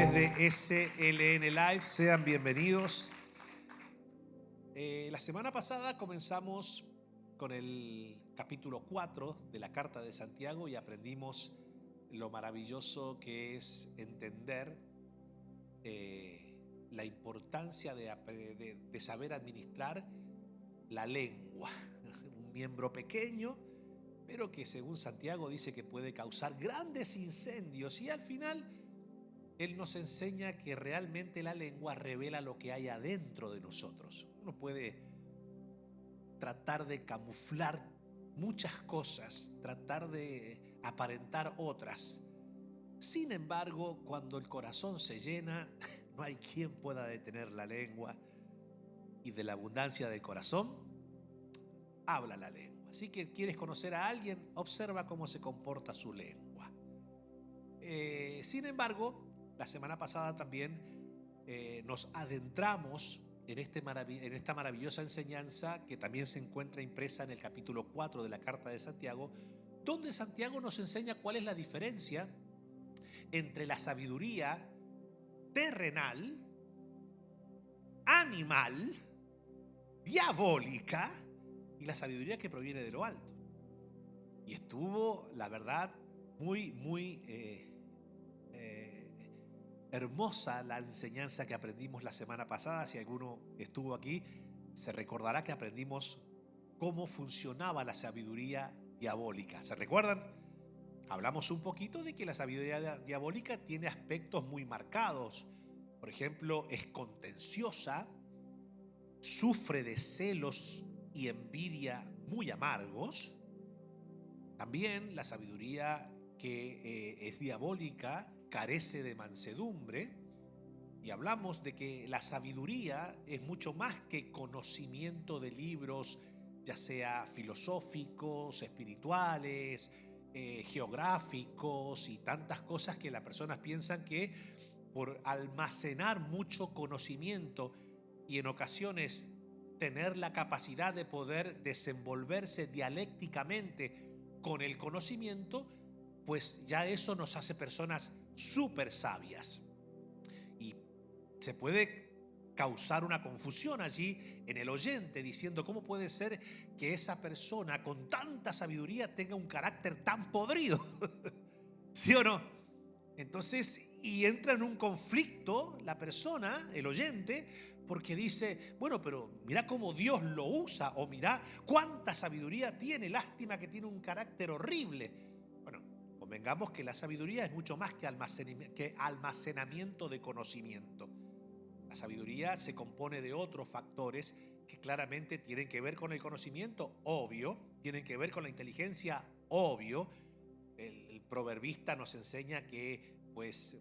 través de SLN Live. Sean bienvenidos. La semana pasada comenzamos con el capítulo 4 de la Carta de Santiago y aprendimos lo maravilloso que es entender la importancia de saber administrar la lengua. Un miembro pequeño, pero que según Santiago dice que puede causar grandes incendios, y al final él nos enseña que realmente la lengua revela lo que hay adentro de nosotros. Uno puede tratar de camuflar muchas cosas, tratar de aparentar otras. Sin embargo, cuando el corazón se llena, no hay quien pueda detener la lengua, y de la abundancia del corazón habla la lengua. Así que quieres conocer a alguien, observa cómo se comporta su lengua. Sin embargo, la semana pasada también nos adentramos en esta maravillosa enseñanza que también se encuentra impresa en el capítulo 4 de la Carta de Santiago, donde Santiago nos enseña cuál es la diferencia entre la sabiduría terrenal, animal, diabólica y la sabiduría que proviene de lo alto. Y estuvo, la verdad, muy hermosa la enseñanza que aprendimos la semana pasada. Si alguno estuvo aquí, se recordará que aprendimos cómo funcionaba la sabiduría diabólica. ¿Se recuerdan? Hablamos un poquito de que la sabiduría diabólica tiene aspectos muy marcados. Por ejemplo, es contenciosa, sufre de celos y envidia muy amargos. También la sabiduría que es diabólica carece de mansedumbre, y hablamos de que la sabiduría es mucho más que conocimiento de libros, ya sea filosóficos, espirituales, geográficos y tantas cosas que las personas piensan que por almacenar mucho conocimiento y en ocasiones tener la capacidad de poder desenvolverse dialécticamente con el conocimiento, pues ya eso nos hace personas súper sabias. Y se puede causar una confusión allí en el oyente, diciendo ¿cómo puede ser que esa persona con tanta sabiduría tenga un carácter tan podrido? ¿Sí o no? Entonces, y entra en un conflicto la persona, el oyente, porque dice, bueno, pero mira cómo Dios lo usa, o mira cuánta sabiduría tiene, lástima que tiene un carácter horrible. Bueno, convengamos que la sabiduría es mucho más que almacenamiento de conocimiento. La sabiduría se compone de otros factores que claramente tienen que ver con el conocimiento, obvio, tienen que ver con la inteligencia, obvio. El proverbista nos enseña que pues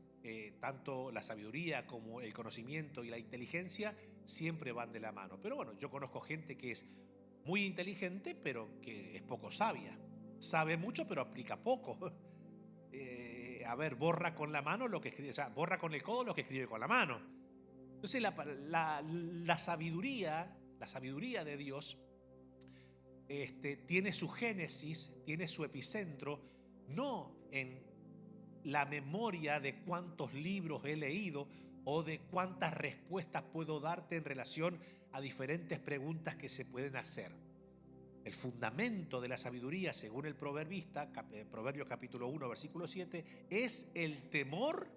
tanto la sabiduría como el conocimiento y la inteligencia siempre van de la mano. Pero bueno, yo conozco gente que es muy inteligente pero que es poco sabia. Sabe mucho pero aplica poco. Borra con la mano lo que escribe, o sea, borra con el codo lo que escribe con la mano. Entonces la sabiduría de Dios tiene su génesis, tiene su epicentro, no en la memoria de cuántos libros he leído o de cuántas respuestas puedo darte en relación a diferentes preguntas que se pueden hacer. El fundamento de la sabiduría, según el proverbista, Proverbios capítulo 1, versículo 7, es el temor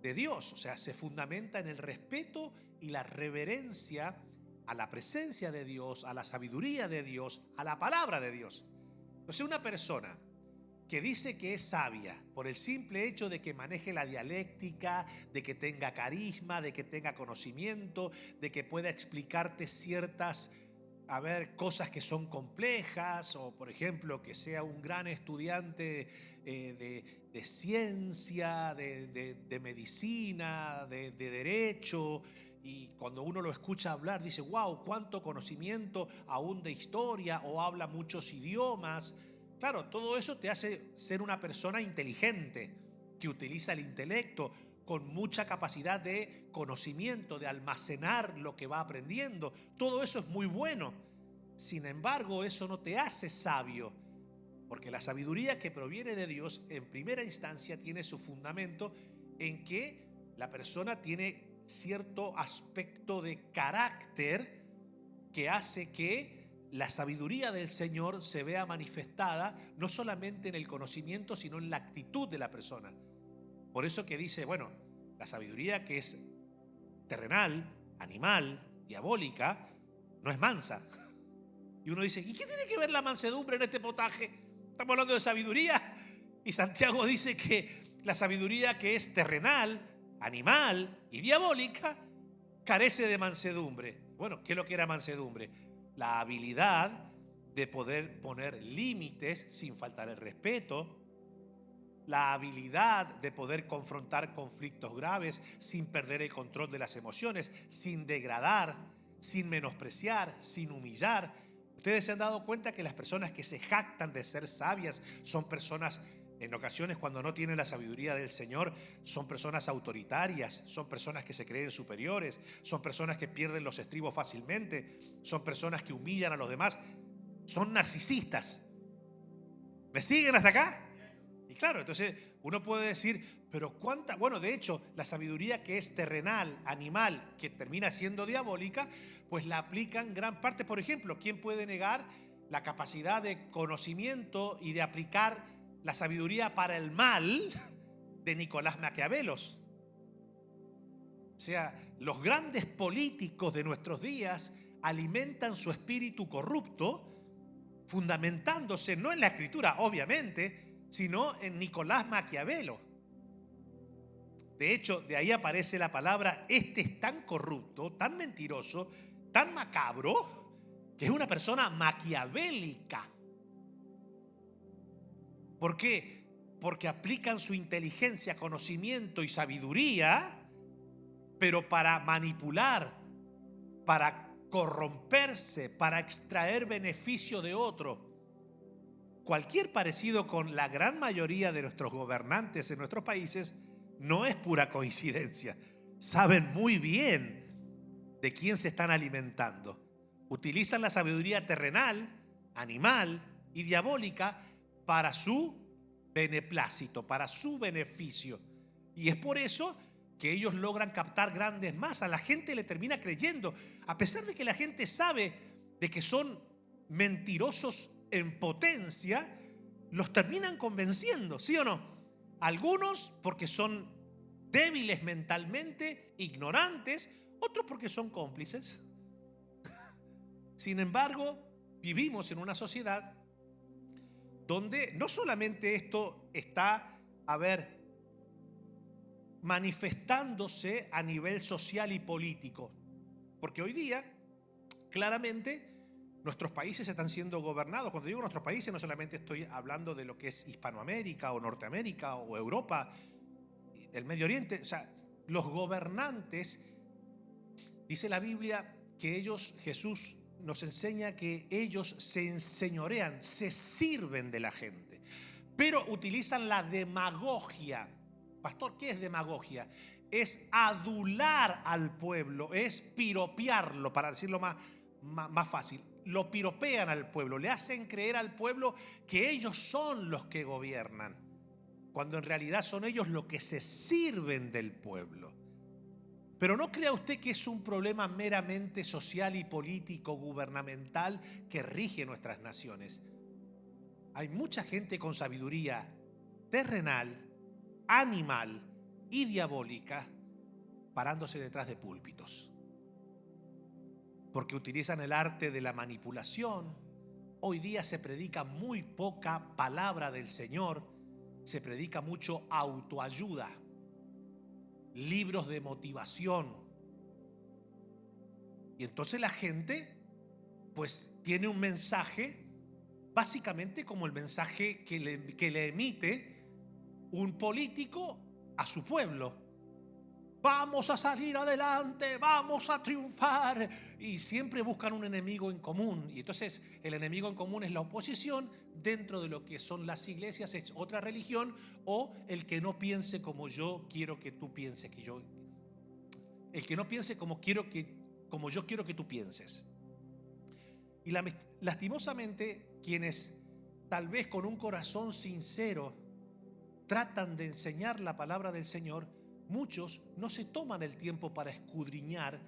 de Dios. O sea, se fundamenta en el respeto y la reverencia a la presencia de Dios, a la sabiduría de Dios, a la palabra de Dios. Entonces, una persona que dice que es sabia por el simple hecho de que maneje la dialéctica, de que tenga carisma, de que tenga conocimiento, de que pueda explicarte ciertas cosas que son complejas, o por ejemplo que sea un gran estudiante de ciencia, de medicina, de derecho, y cuando uno lo escucha hablar dice wow, cuánto conocimiento aún de historia, o habla muchos idiomas. Claro, todo eso te hace ser una persona inteligente, que utiliza el intelecto con mucha capacidad de conocimiento, de almacenar lo que va aprendiendo. Todo eso es muy bueno. Sin embargo, eso no te hace sabio, porque la sabiduría que proviene de Dios en primera instancia tiene su fundamento en que la persona tiene cierto aspecto de carácter que hace que la sabiduría del Señor se vea manifestada no solamente en el conocimiento, sino en la actitud de la persona. Por eso que dice, bueno, la sabiduría que es terrenal, animal, diabólica, no es mansa. Y uno dice, ¿y qué tiene que ver la mansedumbre en este potaje? Estamos hablando de sabiduría. Y Santiago dice que la sabiduría que es terrenal, animal y diabólica carece de mansedumbre. Bueno, ¿qué es lo que era mansedumbre? La habilidad de poder poner límites sin faltar el respeto, la habilidad de poder confrontar conflictos graves sin perder el control de las emociones, sin degradar, sin menospreciar, sin humillar. Ustedes se han dado cuenta que las personas que se jactan de ser sabias son personas, en ocasiones cuando no tienen la sabiduría del Señor, son personas autoritarias, son personas que se creen superiores, son personas que pierden los estribos fácilmente, son personas que humillan a los demás, son narcisistas. ¿Me siguen hasta acá? Y claro, entonces uno puede decir, pero cuánta, bueno, de hecho, la sabiduría que es terrenal, animal, que termina siendo diabólica, pues la aplican gran parte. Por ejemplo, ¿quién puede negar la capacidad de conocimiento y de aplicar la sabiduría para el mal de Nicolás Maquiavelos? O sea, los grandes políticos de nuestros días alimentan su espíritu corrupto fundamentándose no en la escritura, obviamente, sino en Nicolás Maquiavelo. De hecho, de ahí aparece la palabra, este es tan corrupto, tan mentiroso, tan macabro, que es una persona maquiavélica. ¿Por qué? Porque aplican su inteligencia, conocimiento y sabiduría, pero para manipular, para corromperse, para extraer beneficio de otro. Cualquier parecido con la gran mayoría de nuestros gobernantes en nuestros países no es pura coincidencia. Saben muy bien de quién se están alimentando. Utilizan la sabiduría terrenal, animal y diabólica para su beneplácito, para su beneficio. Y es por eso que ellos logran captar grandes masas. La gente le termina creyendo, a pesar de que la gente sabe de que son mentirosos en potencia, los terminan convenciendo, ¿sí o no? Algunos porque son débiles mentalmente, ignorantes, otros porque son cómplices. Sin embargo, vivimos en una sociedad donde no solamente esto está, manifestándose a nivel social y político, porque hoy día, claramente, nuestros países están siendo gobernados. Cuando digo nuestros países, no solamente estoy hablando de lo que es Hispanoamérica o Norteamérica o Europa, el Medio Oriente. O sea, los gobernantes, dice la Biblia que ellos, Jesús nos enseña que ellos se enseñorean, se sirven de la gente, pero utilizan la demagogia. Pastor, ¿qué es demagogia? Es adular al pueblo, es piropearlo, para decirlo más fácil. Lo piropean al pueblo, le hacen creer al pueblo que ellos son los que gobiernan, cuando en realidad son ellos los que se sirven del pueblo. Pero no crea usted que es un problema meramente social y político, gubernamental, que rige nuestras naciones. Hay mucha gente con sabiduría terrenal, animal y diabólica parándose detrás de púlpitos, porque utilizan el arte de la manipulación. Hoy día se predica muy poca palabra del Señor, se predica mucho autoayuda, libros de motivación. Y entonces la gente pues tiene un mensaje básicamente como el mensaje que le emite un político a su pueblo. Vamos a salir adelante, vamos a triunfar. Y siempre buscan un enemigo en común. Y entonces el enemigo en común es la oposición. Dentro de lo que son las iglesias es otra religión, o el que no piense como yo quiero que tú pienses, el que no piense como yo quiero que tú pienses. Y lastimosamente, quienes tal vez con un corazón sincero tratan de enseñar la palabra del Señor, muchos no se toman el tiempo para escudriñar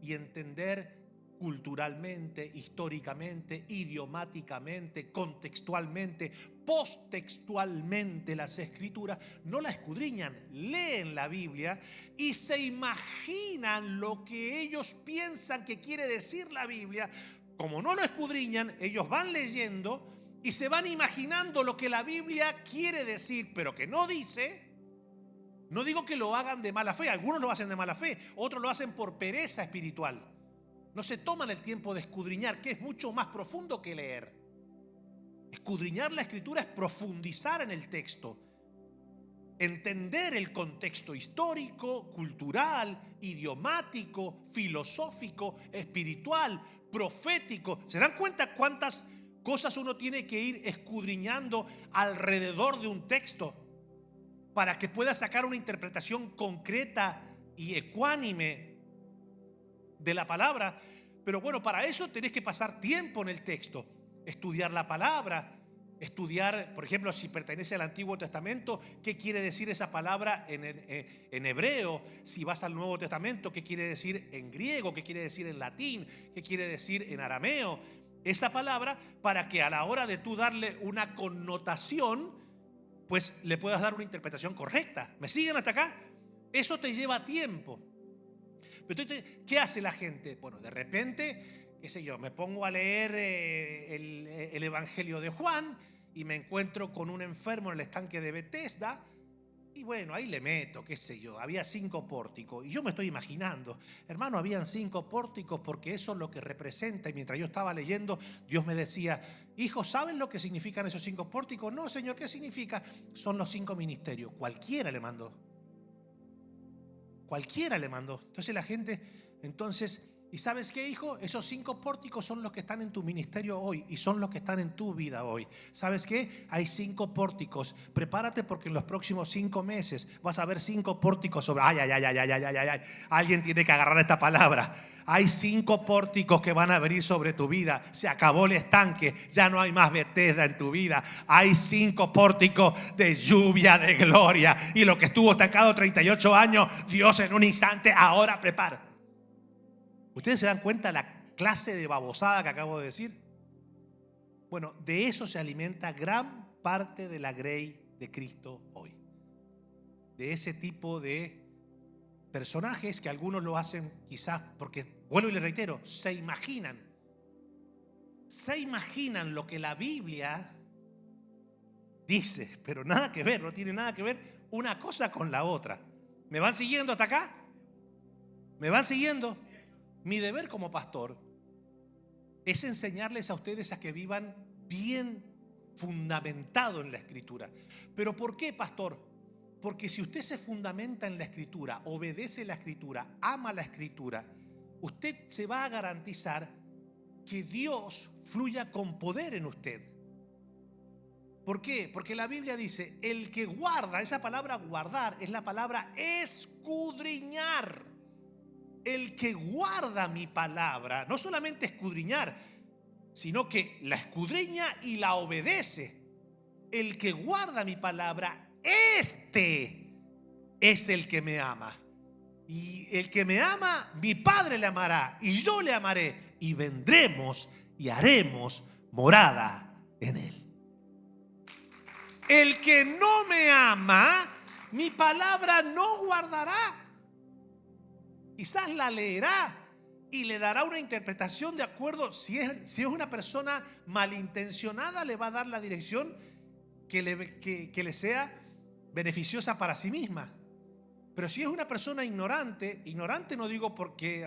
y entender culturalmente, históricamente, idiomáticamente, contextualmente, posttextualmente las escrituras. No la escudriñan, leen la Biblia y se imaginan lo que ellos piensan que quiere decir la Biblia. Como no lo escudriñan, ellos van leyendo y se van imaginando lo que la Biblia quiere decir, pero que no dice. No digo que lo hagan de mala fe, algunos lo hacen de mala fe, otros lo hacen por pereza espiritual. No se toman el tiempo de escudriñar, que es mucho más profundo que leer. Escudriñar la escritura es profundizar en el texto, entender el contexto histórico, cultural, idiomático, filosófico, espiritual, profético. ¿Se dan cuenta cuántas cosas uno tiene que ir escudriñando alrededor de un texto para que pueda sacar una interpretación concreta y ecuánime de la palabra? Pero bueno, para eso tenés que pasar tiempo en el texto, estudiar la palabra, estudiar, por ejemplo, si pertenece al Antiguo Testamento, qué quiere decir esa palabra en hebreo. Si vas al Nuevo Testamento, qué quiere decir en griego, qué quiere decir en latín, qué quiere decir en arameo esa palabra, para que a la hora de tú darle una connotación, pues le puedas dar una interpretación correcta. ¿Me siguen hasta acá? Eso te lleva tiempo. Pero entonces, ¿qué hace la gente? Bueno, de repente, qué sé yo, me pongo a leer el Evangelio de Juan y me encuentro con un enfermo en el estanque de Betesda. Y bueno, ahí le meto, qué sé yo, había 5 pórticos. Y yo me estoy imaginando, hermano, habían 5 pórticos porque eso es lo que representa. Y mientras yo estaba leyendo, Dios me decía: hijo, ¿saben lo que significan esos 5 pórticos? No, Señor, ¿qué significa? Son los 5 ministerios. Cualquiera le mandó. Cualquiera le mandó. Entonces la gente, ¿y sabes qué, hijo? Esos 5 pórticos son los que están en tu ministerio hoy y son los que están en tu vida hoy. ¿Sabes qué? Hay 5 pórticos. Prepárate porque en los próximos 5 meses vas a ver 5 pórticos sobre. Ay. Alguien tiene que agarrar esta palabra. Hay 5 pórticos que van a venir sobre tu vida. Se acabó el estanque, ya no hay más Betesda en tu vida. Hay 5 pórticos de lluvia de gloria. Y lo que estuvo estancado 38 años, Dios en un instante ahora prepara. ¿Ustedes se dan cuenta la clase de babosada que acabo de decir? Bueno, de eso se alimenta gran parte de la grey de Cristo hoy. De ese tipo de personajes que algunos lo hacen quizás porque, vuelvo y les reitero, se imaginan lo que la Biblia dice, pero nada que ver, no tiene nada que ver una cosa con la otra. ¿Me van siguiendo hasta acá? ¿Me van siguiendo? Mi deber como pastor es enseñarles a ustedes a que vivan bien fundamentado en la Escritura. ¿Pero por qué, pastor? Porque si usted se fundamenta en la Escritura, obedece la Escritura, ama la Escritura, usted se va a garantizar que Dios fluya con poder en usted. ¿Por qué? Porque la Biblia dice, el que guarda, esa palabra guardar es la palabra escudriñar. El que guarda mi palabra, no solamente escudriñar, sino que la escudriña y la obedece. El que guarda mi palabra, este es el que me ama. Y el que me ama, mi Padre le amará, y yo le amaré, y vendremos y haremos morada en él. El que no me ama, mi palabra no guardará. Quizás la leerá y le dará una interpretación de acuerdo. Si es una persona malintencionada, le va a dar la dirección que le sea beneficiosa para sí misma. Pero si es una persona ignorante no digo porque,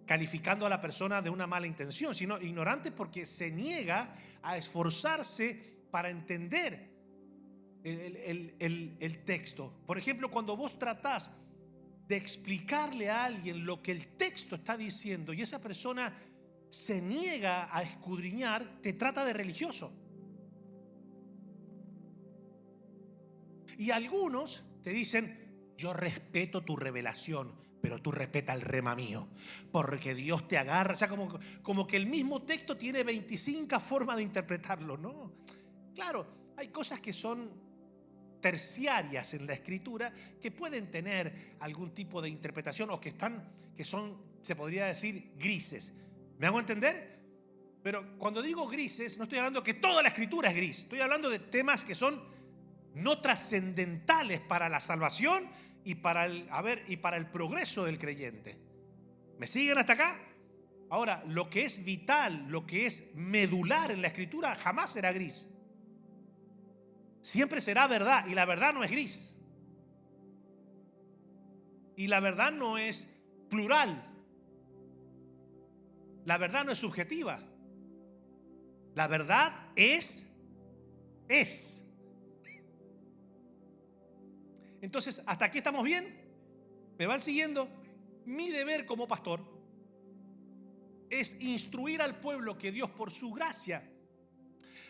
calificando a la persona de una mala intención, sino ignorante porque se niega a esforzarse para entender el texto. Por ejemplo, cuando vos tratás de explicarle a alguien lo que el texto está diciendo y esa persona se niega a escudriñar, te trata de religioso. Y algunos te dicen: yo respeto tu revelación, pero tú respeta el rema mío, porque Dios te agarra. Como que el mismo texto tiene 25 formas de interpretarlo. No, claro, hay cosas que son terciarias en la Escritura que pueden tener algún tipo de interpretación o que son, se podría decir, grises. ¿Me hago entender? Pero cuando digo grises, no estoy hablando que toda la Escritura es gris. Estoy hablando de temas que son no trascendentales para la salvación y para el progreso del creyente. ¿Me siguen hasta acá? Ahora, lo que es vital, lo que es medular en la Escritura jamás será gris. Siempre será verdad, y la verdad no es gris. Y la verdad no es plural. La verdad no es subjetiva. La verdad es. Entonces, ¿hasta aquí estamos bien? ¿Me van siguiendo? Mi deber como pastor es instruir al pueblo que Dios, por su gracia,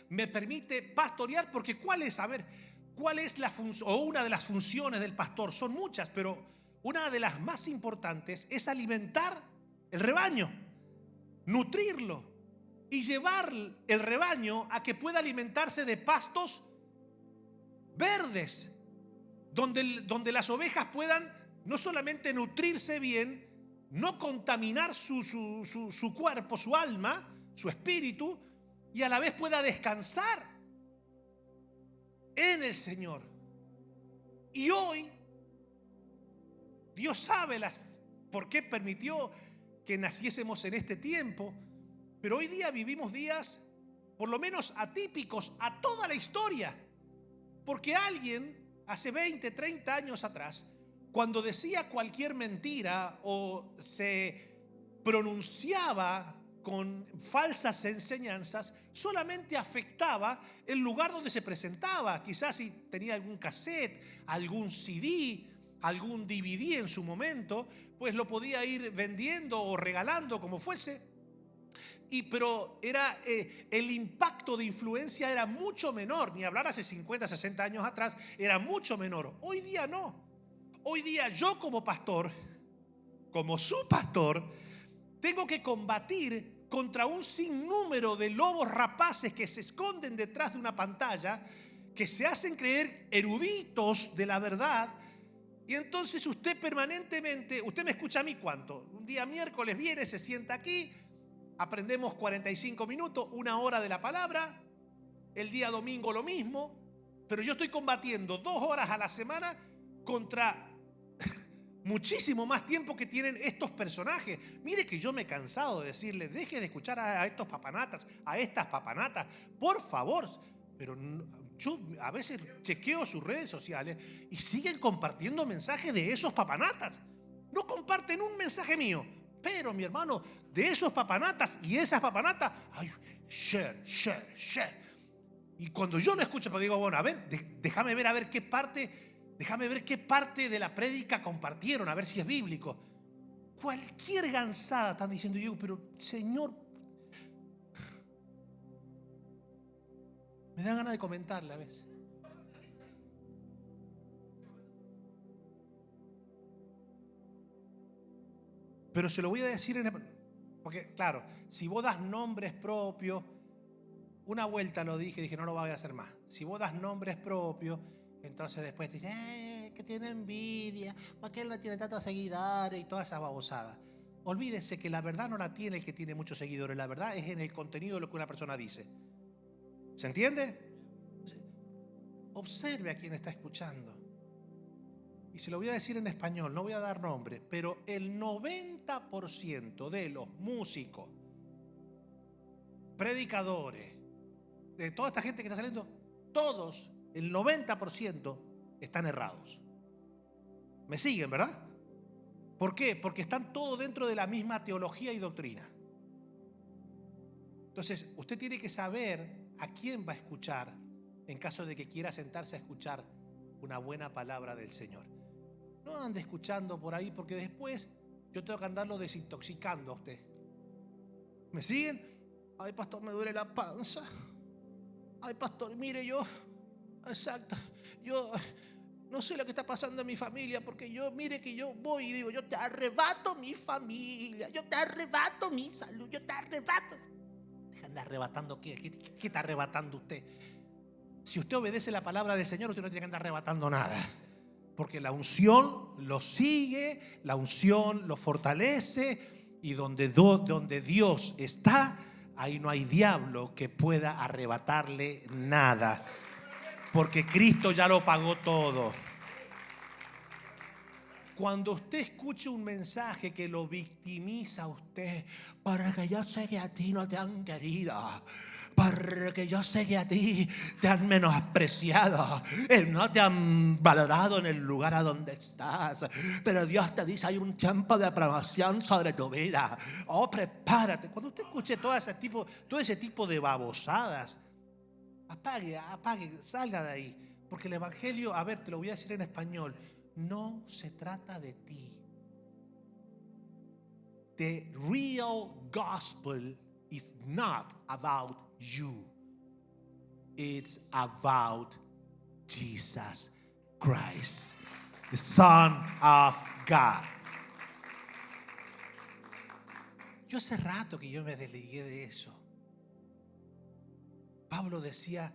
me permite pastorear, porque ¿cuál es la función o una de las funciones del pastor? Son muchas, pero una de las más importantes es alimentar el rebaño, nutrirlo y llevar el rebaño a que pueda alimentarse de pastos verdes, donde las ovejas puedan no solamente nutrirse bien, no contaminar su cuerpo, su alma, su espíritu, y a la vez pueda descansar en el Señor. Y hoy Dios sabe por qué permitió que naciésemos en este tiempo, pero hoy día vivimos días por lo menos atípicos a toda la historia, porque alguien hace 20, 30 años atrás, cuando decía cualquier mentira o se pronunciaba con falsas enseñanzas, solamente afectaba el lugar donde se presentaba. Quizás si tenía algún cassette, algún CD, algún DVD en su momento, pues lo podía ir vendiendo o regalando, como fuese. Pero el impacto de influencia era mucho menor, ni hablar hace 50, 60 años atrás, era mucho menor. Hoy día no. Hoy día yo como pastor, como su pastor, tengo que combatir contra un sinnúmero de lobos rapaces que se esconden detrás de una pantalla, que se hacen creer eruditos de la verdad. Y entonces usted permanentemente, usted me escucha a mí ¿cuánto? Un día miércoles viene, se sienta aquí, aprendemos 45 minutos, 1 hora de la palabra. El día domingo lo mismo, pero yo estoy combatiendo 2 horas a la semana contra muchísimo más tiempo que tienen estos personajes. Mire que yo me he cansado de decirles, deje de escuchar a estos papanatas, a estas papanatas, por favor. Pero yo a veces chequeo sus redes sociales y siguen compartiendo mensajes de esos papanatas. No comparten un mensaje mío, pero mi hermano, de esos papanatas y esas papanatas, ay, share. Y cuando yo lo escucho, pues digo, bueno, a ver, déjame ver qué parte de la prédica compartieron, a ver si es bíblico. Cualquier gansada están diciendo. Yo, pero Señor, me da ganas de comentarle a veces. Pero se lo voy a decir porque claro, si vos das nombres propios, una vuelta lo dije, no lo voy a hacer más. Si vos das nombres propios, entonces después te dicen, que tiene envidia, porque él no tiene tantos seguidores y toda esa babosada. Olvídese que la verdad no la tiene el que tiene muchos seguidores, la verdad es en el contenido de lo que una persona dice. ¿Se entiende? Observe a quien está escuchando. Y se lo voy a decir en español, no voy a dar nombre, pero el 90% de los músicos, predicadores, de toda esta gente que está saliendo, todos, el 90% están errados. ¿Me siguen, verdad? ¿Por qué? Porque están todos dentro de la misma teología y doctrina. Entonces, usted tiene que saber a quién va a escuchar en caso de que quiera sentarse a escuchar una buena palabra del Señor. No ande escuchando por ahí, porque después yo tengo que andarlo desintoxicando a usted. ¿Me siguen? Ay, pastor, me duele la panza. Ay, pastor, mire, yo no sé lo que está pasando en mi familia, porque mire que yo voy y digo, yo te arrebato mi familia, yo te arrebato mi salud, yo te arrebato. Deja de andar arrebatando, ¿qué está arrebatando usted? si usted obedece la palabra del Señor, usted no tiene que andar arrebatando nada. Porque la unción lo sigue, la unción lo fortalece, y donde Dios está, ahí no hay diablo que pueda arrebatarle nada. Porque Cristo ya lo pagó todo. Cuando usted escuche un mensaje que lo victimiza a usted, para que yo sé que a ti no te han querido, para que yo sé que a ti te han menospreciado, no te han valorado en el lugar a donde estás, pero Dios te dice, hay un tiempo de promoción sobre tu vida. Oh, prepárate. Cuando usted escuche todo ese tipo de babosadas, apague, salga de ahí. Porque el evangelio, a ver, te lo voy a decir en español, no se trata de ti. The real gospel is not about you. It's about Jesus Christ, the Son of God. Yo hace rato que yo me desligué de eso. Pablo decía,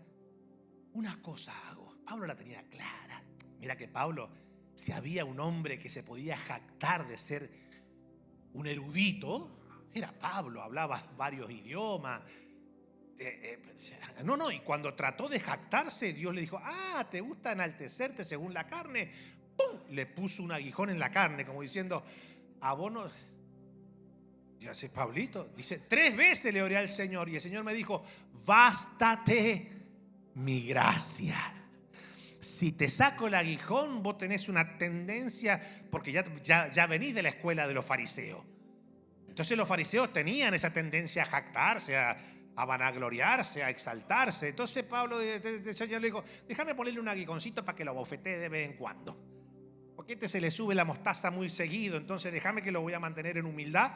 una cosa hago. Pablo la tenía clara. Mira que Pablo, si había un hombre que se podía jactar de ser un erudito, era Pablo. Hablaba varios idiomas. Y cuando trató de jactarse, Dios le dijo, ¿te gusta enaltecerte según la carne? ¡Pum! Le puso un aguijón en la carne, como diciendo, a vos no... Ya sé, Pablito, dice, 3 veces le oré al Señor y el Señor me dijo, bástate mi gracia. Si te saco el aguijón, vos tenés una tendencia, porque ya venís de la escuela de los fariseos. Entonces los fariseos tenían esa tendencia a jactarse, a vanagloriarse, a exaltarse. Entonces Pablo, el Señor le dijo, déjame ponerle un aguijoncito para que lo bofetee de vez en cuando. Porque se le sube la mostaza muy seguido, entonces déjame que lo voy a mantener en humildad.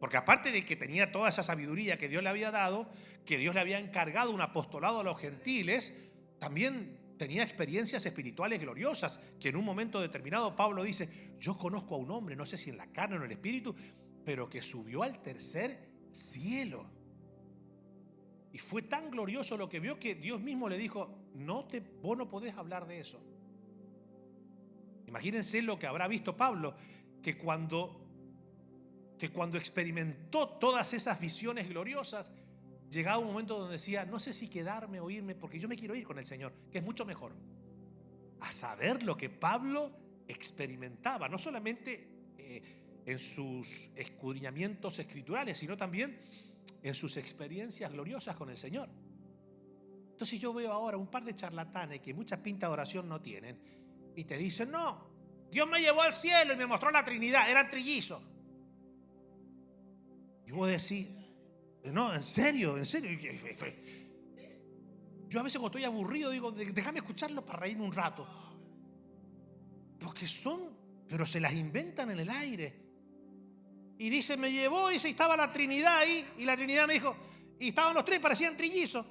Porque aparte de que tenía toda esa sabiduría que Dios le había dado, que Dios le había encargado un apostolado a los gentiles, también tenía experiencias espirituales gloriosas, que en un momento determinado Pablo dice, yo conozco a un hombre, no sé si en la carne o en el espíritu, pero que subió al tercer cielo. Y fue tan glorioso lo que vio que Dios mismo le dijo, vos no podés hablar de eso. Imagínense lo que habrá visto Pablo, que cuando experimentó todas esas visiones gloriosas, llegaba un momento donde decía, no sé si quedarme o irme, porque yo me quiero ir con el Señor, que es mucho mejor. A saber lo que Pablo experimentaba, no solamente en sus escudriñamientos escriturales, sino también en sus experiencias gloriosas con el Señor. Entonces yo veo ahora un par de charlatanes que mucha pinta de oración no tienen y te dicen, no, Dios me llevó al cielo y me mostró la Trinidad, eran trillizos. Y vos decís, no, en serio. Yo a veces cuando estoy aburrido digo, déjame escucharlo para reírme un rato. Porque pero se las inventan en el aire. Y dice, me llevó y estaba la Trinidad ahí. Y la Trinidad me dijo, y estaban los 3, parecían trillizos.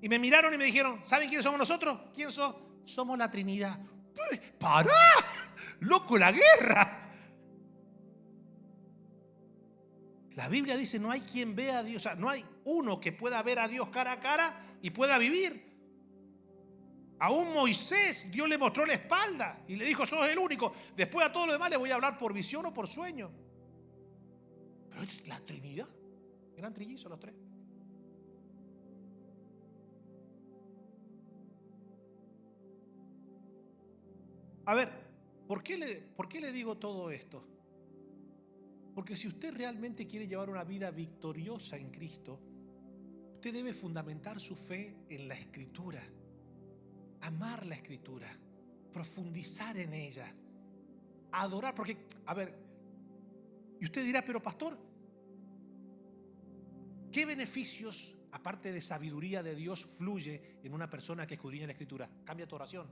Y me miraron y me dijeron, ¿saben quién somos nosotros? ¿Quién sos? Somos la Trinidad. ¡Pará! ¡Loco, la guerra! La Biblia dice, no hay quien vea a Dios, o sea, no hay uno que pueda ver a Dios cara a cara y pueda vivir. Aún Moisés, Dios le mostró la espalda y le dijo, sos el único. Después a todo lo demás le voy a hablar por visión o por sueño. Pero es la Trinidad. Eran trillizos los 3. A ver, ¿por qué le digo todo esto? Porque si usted realmente quiere llevar una vida victoriosa en Cristo, usted debe fundamentar su fe en la Escritura, amar la Escritura, profundizar en ella, adorar. Porque, a ver, y usted dirá, pero pastor, ¿qué beneficios, aparte de sabiduría de Dios, fluye en una persona que escudriña la Escritura? Cambia tu oración.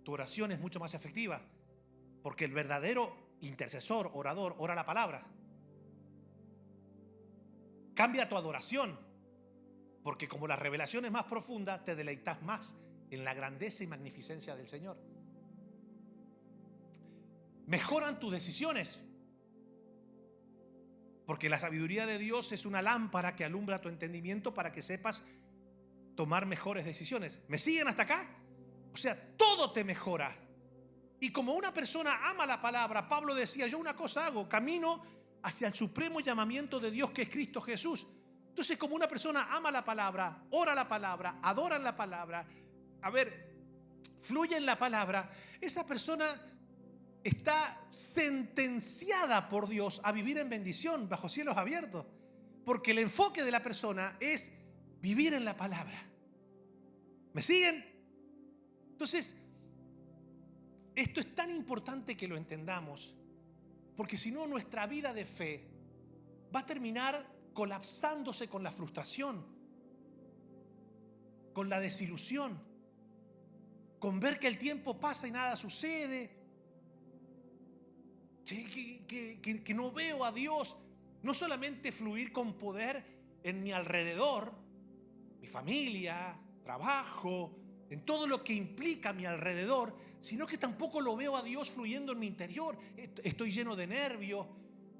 Tu oración es mucho más efectiva, porque el verdadero intercesor, orador, ora la palabra. Cambia tu adoración, porque como la revelación es más profunda, te deleitas más en la grandeza y magnificencia del Señor. Mejoran tus decisiones, porque la sabiduría de Dios es una lámpara que alumbra tu entendimiento para que sepas tomar mejores decisiones. ¿Me siguen hasta acá? O sea, todo te mejora. Y como una persona ama la palabra, Pablo decía, yo una cosa hago, camino hacia el supremo llamamiento de Dios que es Cristo Jesús. Entonces, como una persona ama la palabra, ora la palabra, adora la palabra, fluye en la palabra, esa persona está sentenciada por Dios a vivir en bendición, bajo cielos abiertos. Porque el enfoque de la persona es vivir en la palabra. ¿Me siguen? Entonces, esto es tan importante que lo entendamos, porque si no, nuestra vida de fe va a terminar colapsándose con la frustración, con la desilusión, con ver que el tiempo pasa y nada sucede, que no veo a Dios no solamente fluir con poder en mi alrededor, mi familia, trabajo, en todo lo que implica a mi alrededor, sino que tampoco lo veo a Dios fluyendo en mi interior. Estoy lleno de nervios,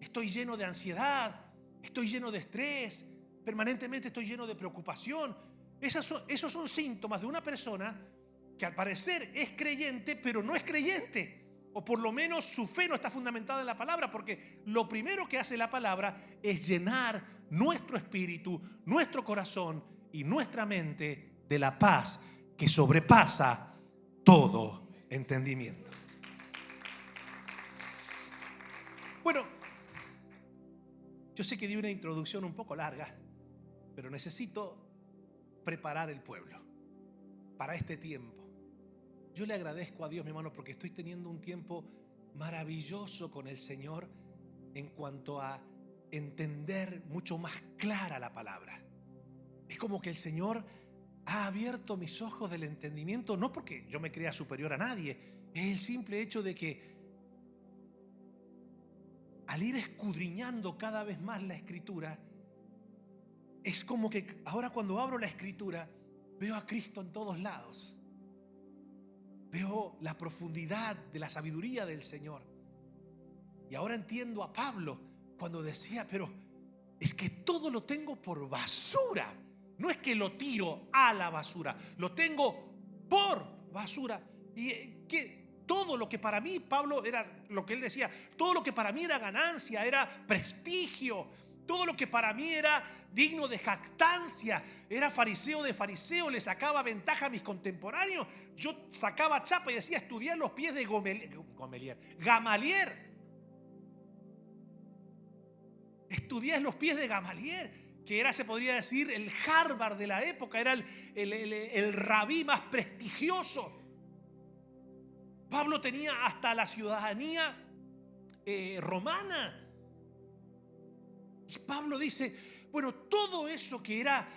estoy lleno de ansiedad, estoy lleno de estrés, permanentemente estoy lleno de preocupación. Esos son síntomas de una persona que al parecer es creyente, pero no es creyente. O por lo menos su fe no está fundamentada en la palabra, porque lo primero que hace la palabra es llenar nuestro espíritu, nuestro corazón y nuestra mente de la paz que sobrepasa todo entendimiento. Bueno, yo sé que di una introducción un poco larga, pero necesito preparar el pueblo para este tiempo. Yo le agradezco a Dios, mi hermano, porque estoy teniendo un tiempo maravilloso con el Señor en cuanto a entender mucho más clara la palabra. Es como que el Señor ha abierto mis ojos del entendimiento, no porque yo me crea superior a nadie, es el simple hecho de que al ir escudriñando cada vez más la Escritura, es como que ahora cuando abro la Escritura veo a Cristo en todos lados. Veo la profundidad de la sabiduría del Señor. Y ahora entiendo a Pablo cuando decía, pero es que todo lo tengo por basura. No es que lo tiro a la basura, lo tengo por basura. Y que todo lo que para mí, Pablo, era lo que él decía, todo lo que para mí era ganancia, era prestigio, todo lo que para mí era digno de jactancia, era fariseo de fariseo, le sacaba ventaja a mis contemporáneos. Yo sacaba chapa y decía, estudié los pies de Gamaliel. Estudié en los pies de Gamaliel, que era, se podría decir, el Harvard de la época, era el rabí más prestigioso. Pablo tenía hasta la ciudadanía romana. Y Pablo dice, bueno, todo eso que era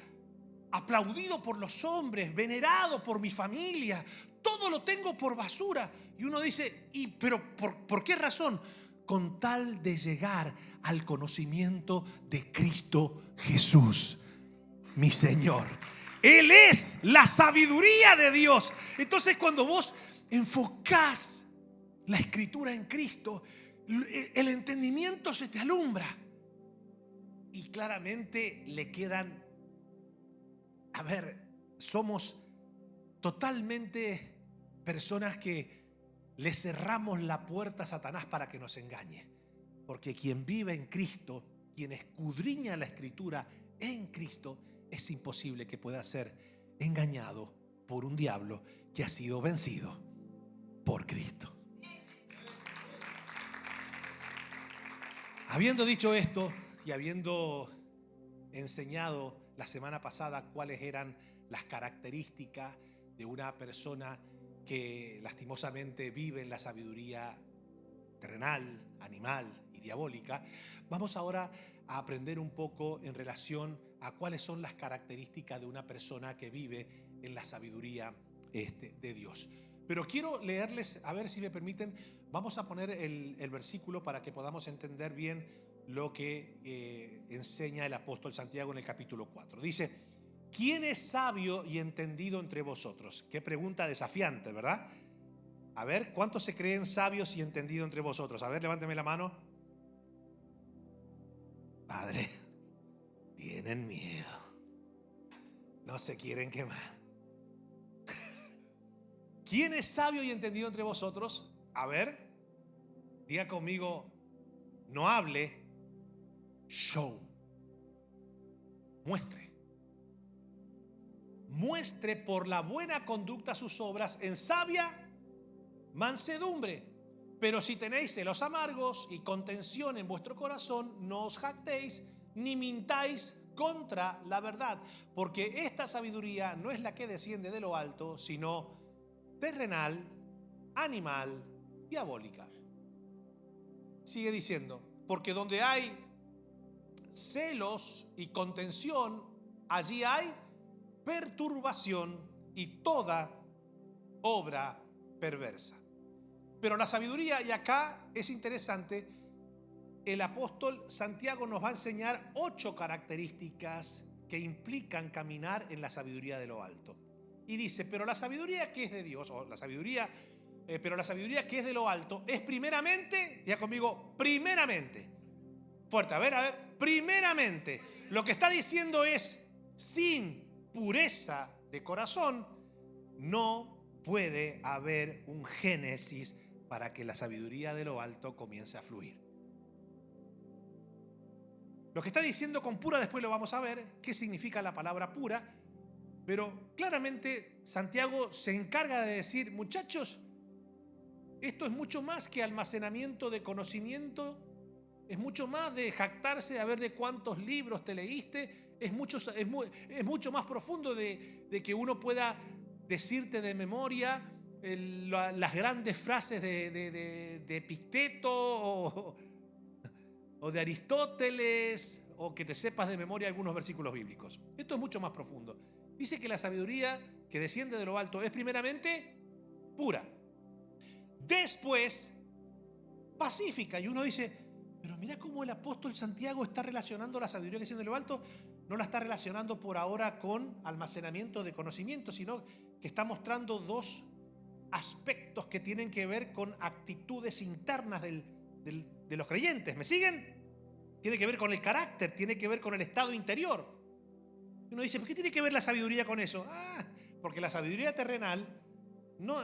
aplaudido por los hombres, venerado por mi familia, todo lo tengo por basura. Y uno dice, pero ¿por qué razón? Con tal de llegar al conocimiento de Cristo Jesús, mi Señor. Él es la sabiduría de Dios. Entonces, cuando vos enfocás la Escritura en Cristo, el entendimiento se te alumbra. Y claramente le quedan, somos totalmente personas que le cerramos la puerta a Satanás para que nos engañe. Porque quien vive en Cristo, quien escudriña la Escritura en Cristo, es imposible que pueda ser engañado por un diablo que ha sido vencido por Cristo. Habiendo dicho esto y habiendo enseñado la semana pasada cuáles eran las características de una persona que lastimosamente vive en la sabiduría terrenal, animal y diabólica, vamos ahora a aprender un poco en relación a cuáles son las características de una persona que vive en la sabiduría de Dios. Pero quiero leerles, a ver si me permiten, vamos a poner el versículo para que podamos entender bien lo que enseña el apóstol Santiago en el capítulo 4. Dice, ¿quién es sabio y entendido entre vosotros? Qué pregunta desafiante, ¿verdad? A ver, ¿cuántos se creen sabios y entendidos entre vosotros? A ver, levánteme la mano. Padre, tienen miedo. No se quieren quemar. ¿Quién es sabio y entendido entre vosotros? A ver, diga conmigo, no hable, show. Muestre. Muestre por la buena conducta sus obras en sabia mansedumbre. Pero si tenéis celos amargos y contención en vuestro corazón, no os jactéis ni mintáis contra la verdad, porque esta sabiduría no es la que desciende de lo alto, sino terrenal, animal, diabólica. Sigue diciendo, porque donde hay celos y contención, allí hay perturbación y toda obra perversa. Pero la sabiduría, y acá es interesante, el apóstol Santiago nos va a enseñar 8 características que implican caminar en la sabiduría de lo alto. Y dice, pero la sabiduría que es de Dios, o la sabiduría, pero la sabiduría que es de lo alto, es primeramente, ya conmigo, primeramente. Fuerte, a ver, primeramente. Lo que está diciendo es, sin pureza de corazón, no puede haber un génesis para que la sabiduría de lo alto comience a fluir. Lo que está diciendo con pura, después lo vamos a ver, qué significa la palabra pura, pero claramente Santiago se encarga de decir, muchachos, esto es mucho más que almacenamiento de conocimiento, es mucho más de jactarse a ver de cuántos libros te leíste, es mucho más profundo de que uno pueda decirte de memoria las grandes frases de Epicteto o de Aristóteles, o que te sepas de memoria algunos versículos bíblicos. Esto es mucho más profundo. Dice que la sabiduría que desciende de lo alto es primeramente pura, después pacífica. Y uno dice, pero mira cómo el apóstol Santiago está relacionando la sabiduría que desciende de lo alto. No la está relacionando por ahora con almacenamiento de conocimiento, sino que está mostrando 2 aspectos que tienen que ver con actitudes internas de los creyentes. ¿Me siguen? Tiene que ver con el carácter, tiene que ver con el estado interior. Y uno dice, ¿por qué tiene que ver la sabiduría con eso? Porque la sabiduría terrenal no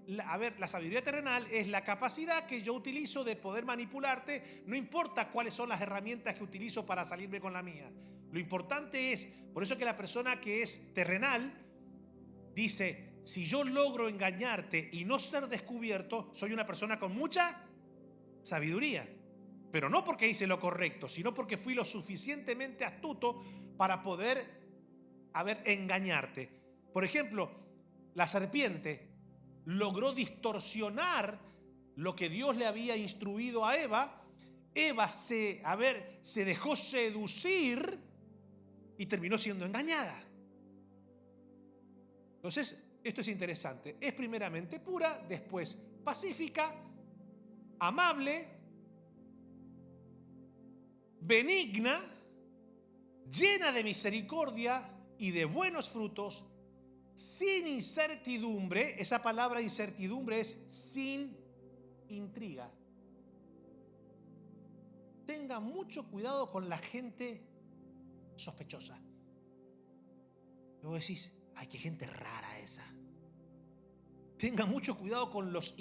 la sabiduría terrenal es la capacidad que yo utilizo de poder manipularte, no importa cuáles son las herramientas que utilizo para salirme con la mía. Lo importante es, por eso que la persona que es terrenal dice, si yo logro engañarte y no ser descubierto, soy una persona con mucha sabiduría. Pero no porque hice lo correcto, sino porque fui lo suficientemente astuto para poder engañarte. Por ejemplo, la serpiente logró distorsionar lo que Dios le había instruido a Eva. Eva se dejó seducir y terminó siendo engañada. Entonces, esto es interesante. Es primeramente pura, después pacífica, amable, benigna, llena de misericordia y de buenos frutos, sin incertidumbre. Esa palabra incertidumbre es sin intriga. Tenga mucho cuidado con la gente sospechosa. Luego decís, ay, qué gente rara esa. Tenga mucho cuidado con las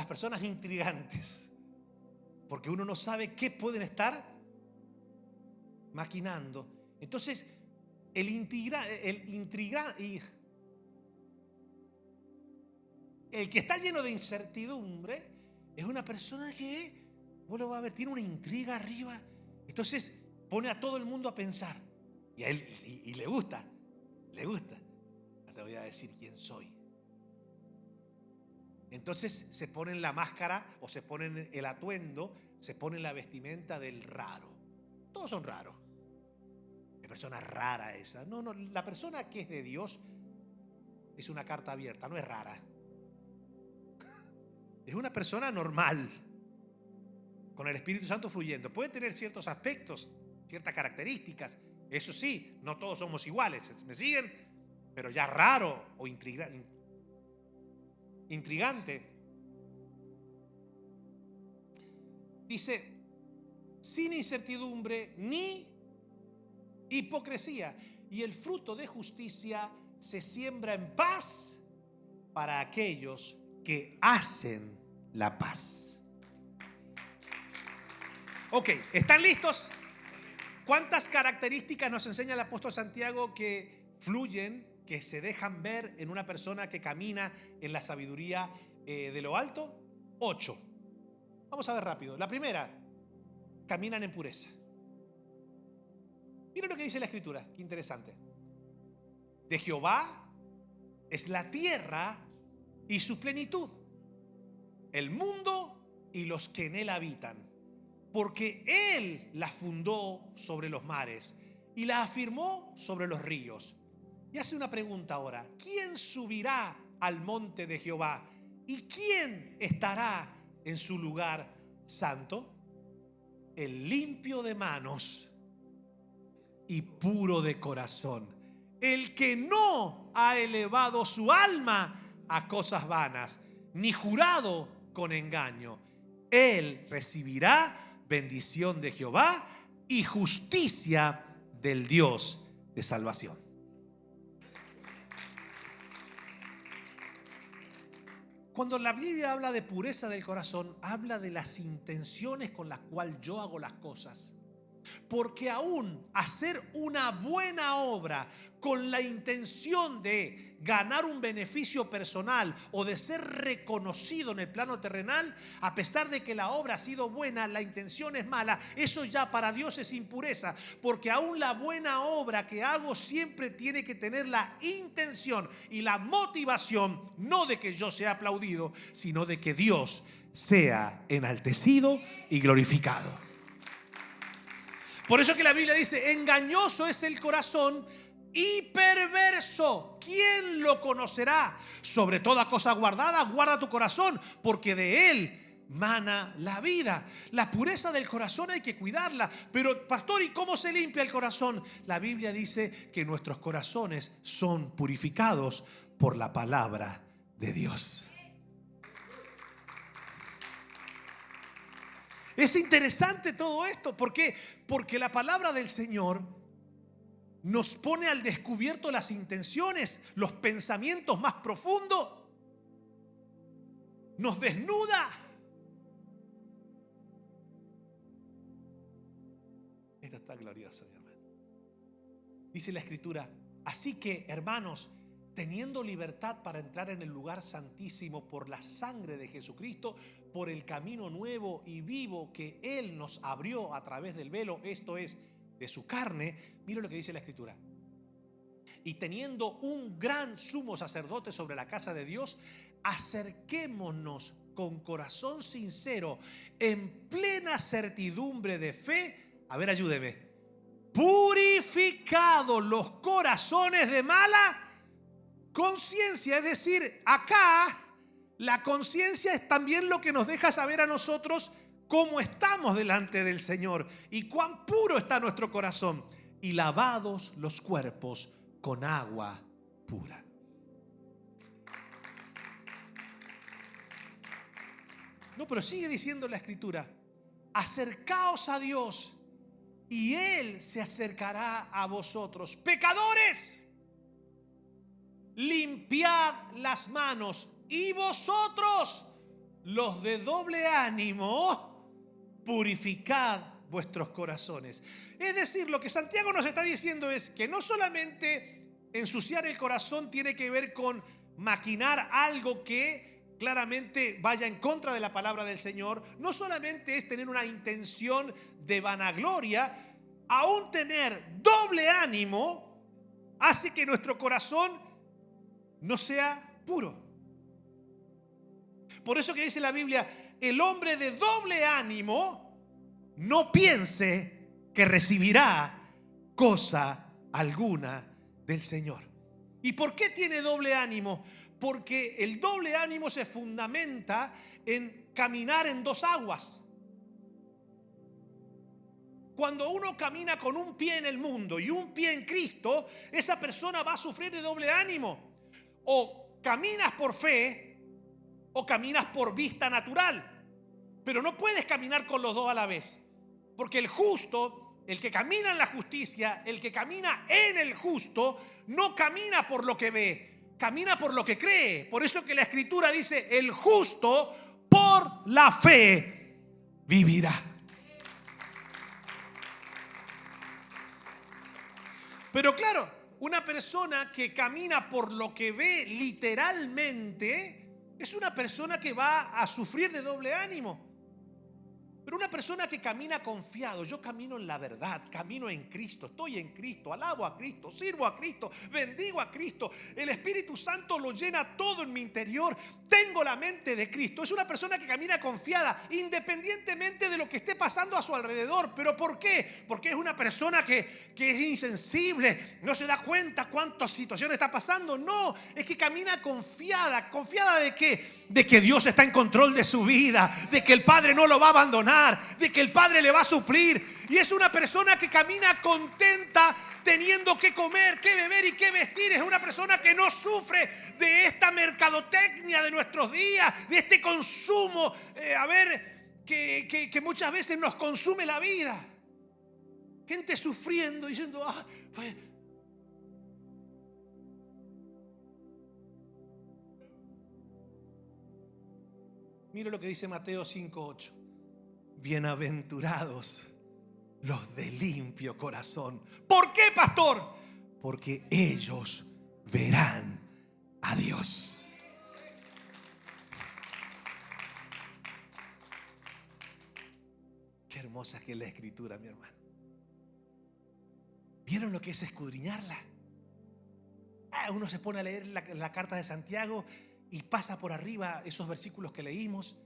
personas intrigantes, porque uno no sabe qué pueden estar maquinando. Entonces, el que está lleno de incertidumbre es una persona que, vos lo vas a ver, tiene una intriga arriba. Entonces pone a todo el mundo a pensar. Y a él y le gusta. No te voy a decir quién soy. Entonces se ponen la máscara o se ponen el atuendo, se ponen la vestimenta del raro. Todos son raros. La persona rara esa. No, la persona que es de Dios es una carta abierta, no es rara. Es una persona normal, con el Espíritu Santo fluyendo. Puede tener ciertos aspectos, ciertas características. Eso sí, no todos somos iguales. ¿Me siguen? Pero ya raro o intrigante. Dice, sin incertidumbre ni hipocresía. Y el fruto de justicia se siembra en paz para aquellos que hacen la paz. Ok, ¿están listos? ¿Cuántas características nos enseña el apóstol Santiago que fluyen, que se dejan ver en una persona que camina en la sabiduría de lo alto? 8. Vamos a ver rápido. La primera, caminan en pureza. Miren lo que dice la Escritura, qué interesante. De Jehová es la tierra y su plenitud, el mundo y los que en él habitan. Porque Él la fundó sobre los mares y la afirmó sobre los ríos. Y hace una pregunta ahora. ¿Quién subirá al monte de Jehová? ¿Y quién estará en su lugar santo? El limpio de manos y puro de corazón. El que no ha elevado su alma a cosas vanas, ni jurado con engaño. Él recibirá bendición de Jehová y justicia del Dios de salvación. Cuando la Biblia habla de pureza del corazón, habla de las intenciones con las cuales yo hago las cosas. Porque aún hacer una buena obra con la intención de ganar un beneficio personal o de ser reconocido en el plano terrenal, a pesar de que la obra ha sido buena, la intención es mala, eso ya para Dios es impureza. Porque aún la buena obra que hago siempre tiene que tener la intención y la motivación, no de que yo sea aplaudido, sino de que Dios sea enaltecido y glorificado. Por eso que la Biblia dice, engañoso es el corazón y perverso. ¿Quién lo conocerá? Sobre toda cosa guardada, guarda tu corazón, porque de él mana la vida. La pureza del corazón hay que cuidarla. Pero, pastor, ¿y cómo se limpia el corazón? La Biblia dice que nuestros corazones son purificados por la palabra de Dios. Es interesante todo esto. ¿Por qué? Porque la palabra del Señor nos pone al descubierto las intenciones, los pensamientos más profundos. Nos desnuda. Esto está glorioso, mi hermano. Dice la Escritura, así que, hermanos, teniendo libertad para entrar en el lugar santísimo por la sangre de Jesucristo, por el camino nuevo y vivo que Él nos abrió a través del velo, esto es, de su carne. Mira lo que dice la Escritura. Y teniendo un gran sumo sacerdote sobre la casa de Dios, acerquémonos con corazón sincero, en plena certidumbre de fe. A ver, ayúdeme. Purificados los corazones de mala conciencia. Es decir, acá la conciencia es también lo que nos deja saber a nosotros cómo estamos delante del Señor y cuán puro está nuestro corazón. Y lavados los cuerpos con agua pura. No, pero sigue diciendo la Escritura, acercaos a Dios y Él se acercará a vosotros. Pecadores, limpiad las manos, y vosotros, los de doble ánimo, purificad vuestros corazones. Es decir, lo que Santiago nos está diciendo es que no solamente ensuciar el corazón tiene que ver con maquinar algo que claramente vaya en contra de la palabra del Señor, no solamente es tener una intención de vanagloria, aún tener doble ánimo hace que nuestro corazón no sea puro. Por eso que dice la Biblia, el hombre de doble ánimo no piense que recibirá cosa alguna del Señor. ¿Y por qué tiene doble ánimo? Porque el doble ánimo se fundamenta en caminar en dos aguas. Cuando uno camina con un pie en el mundo y un pie en Cristo, esa persona va a sufrir de doble ánimo. O caminas por fe o caminas por vista natural. Pero no puedes caminar con los dos a la vez. Porque el justo el que camina en la justicia, el que camina en el justo, no camina por lo que ve, camina por lo que cree. Por eso que la Escritura dice, el justo por la fe vivirá. Pero claro, una persona que camina por lo que ve literalmente es una persona que va a sufrir de doble ánimo. Pero una persona que camina confiado, yo camino en la verdad, camino en Cristo, estoy en Cristo, alabo a Cristo, sirvo a Cristo, bendigo a Cristo, el Espíritu Santo lo llena todo en mi interior, tengo la mente de Cristo. Es una persona que camina confiada, independientemente de lo que esté pasando a su alrededor. ¿Pero por qué? Porque es una persona que es insensible, no se da cuenta cuántas situaciones está pasando. No, es que camina confiada. ¿Confiada de qué? De que Dios está en control de su vida, de que el Padre no lo va a abandonar, de que el Padre le va a suplir. Y es una persona que camina contenta, teniendo que comer, que beber y que vestir. Es una persona que no sufre de esta mercadotecnia de nuestros días, de este consumo, que muchas veces nos consume la vida. Gente sufriendo, diciendo, pues, mire lo que dice Mateo 5:8. Bienaventurados los de limpio corazón. ¿Por qué, pastor? Porque ellos verán a Dios. Qué hermosa que es la Escritura, mi hermano. ¿Vieron lo que es escudriñarla? Uno se pone a leer la carta de Santiago y pasa por arriba esos versículos que leímos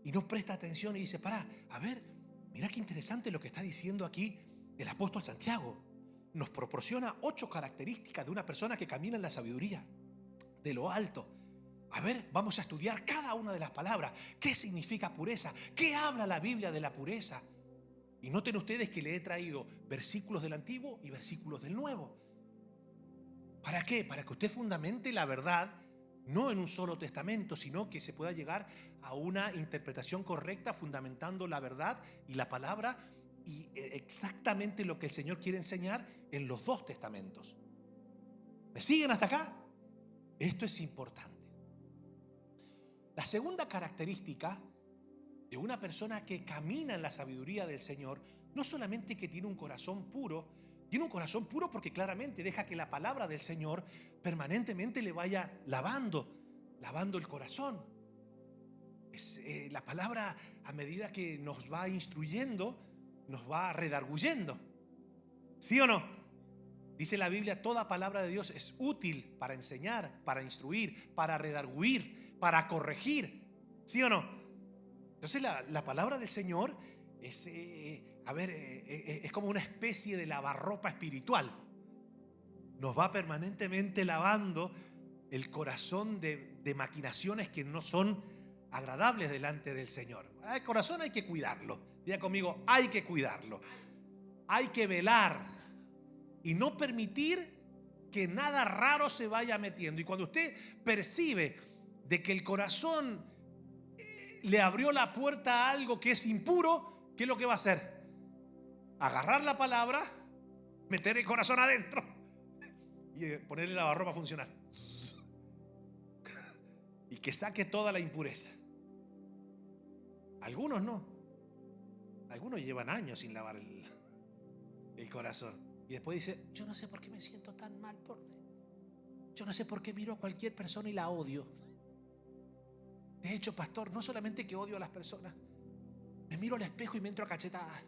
y no presta atención y dice, pará, a ver, mira qué interesante lo que está diciendo aquí el apóstol Santiago. Nos proporciona 8 características de una persona que camina en la sabiduría de lo alto. A ver, vamos a estudiar cada una de las palabras. ¿Qué significa pureza? ¿Qué habla la Biblia de la pureza? Y noten ustedes que le he traído versículos del Antiguo y versículos del Nuevo. ¿Para qué? Para que usted fundamente la verdad, no en un solo testamento, sino que se pueda llegar a una interpretación correcta, fundamentando la verdad y la palabra y exactamente lo que el Señor quiere enseñar en los 2 testamentos. ¿Me siguen hasta acá? Esto es importante. La segunda característica de una persona que camina en la sabiduría del Señor, no solamente que tiene un corazón puro porque claramente deja que la palabra del Señor permanentemente le vaya lavando el corazón. La palabra, a medida que nos va instruyendo, nos va redarguyendo. ¿Sí o no? Dice la Biblia, toda palabra de Dios es útil para enseñar, para instruir, para redarguir, para corregir. ¿Sí o no? Entonces la palabra del Señor es como una especie de lavarropa espiritual. Nos va permanentemente lavando el corazón de maquinaciones que no son agradables delante del Señor. El corazón hay que cuidarlo. Diga conmigo, hay que cuidarlo. Hay que velar y no permitir que nada raro se vaya metiendo. Y cuando usted percibe de que el corazón le abrió la puerta a algo que es impuro, ¿qué es lo que va a hacer? Agarrar la palabra, meter el corazón adentro y ponerle la lavarropa a funcionar y que saque toda la impureza. Algunos no. Algunos llevan años sin lavar el corazón y después dice, yo no sé por qué me siento tan mal por dentro. Yo no sé por qué miro a cualquier persona y la odio. De hecho, pastor, no solamente que odio a las personas, me miro al espejo y me entro a cachetadas.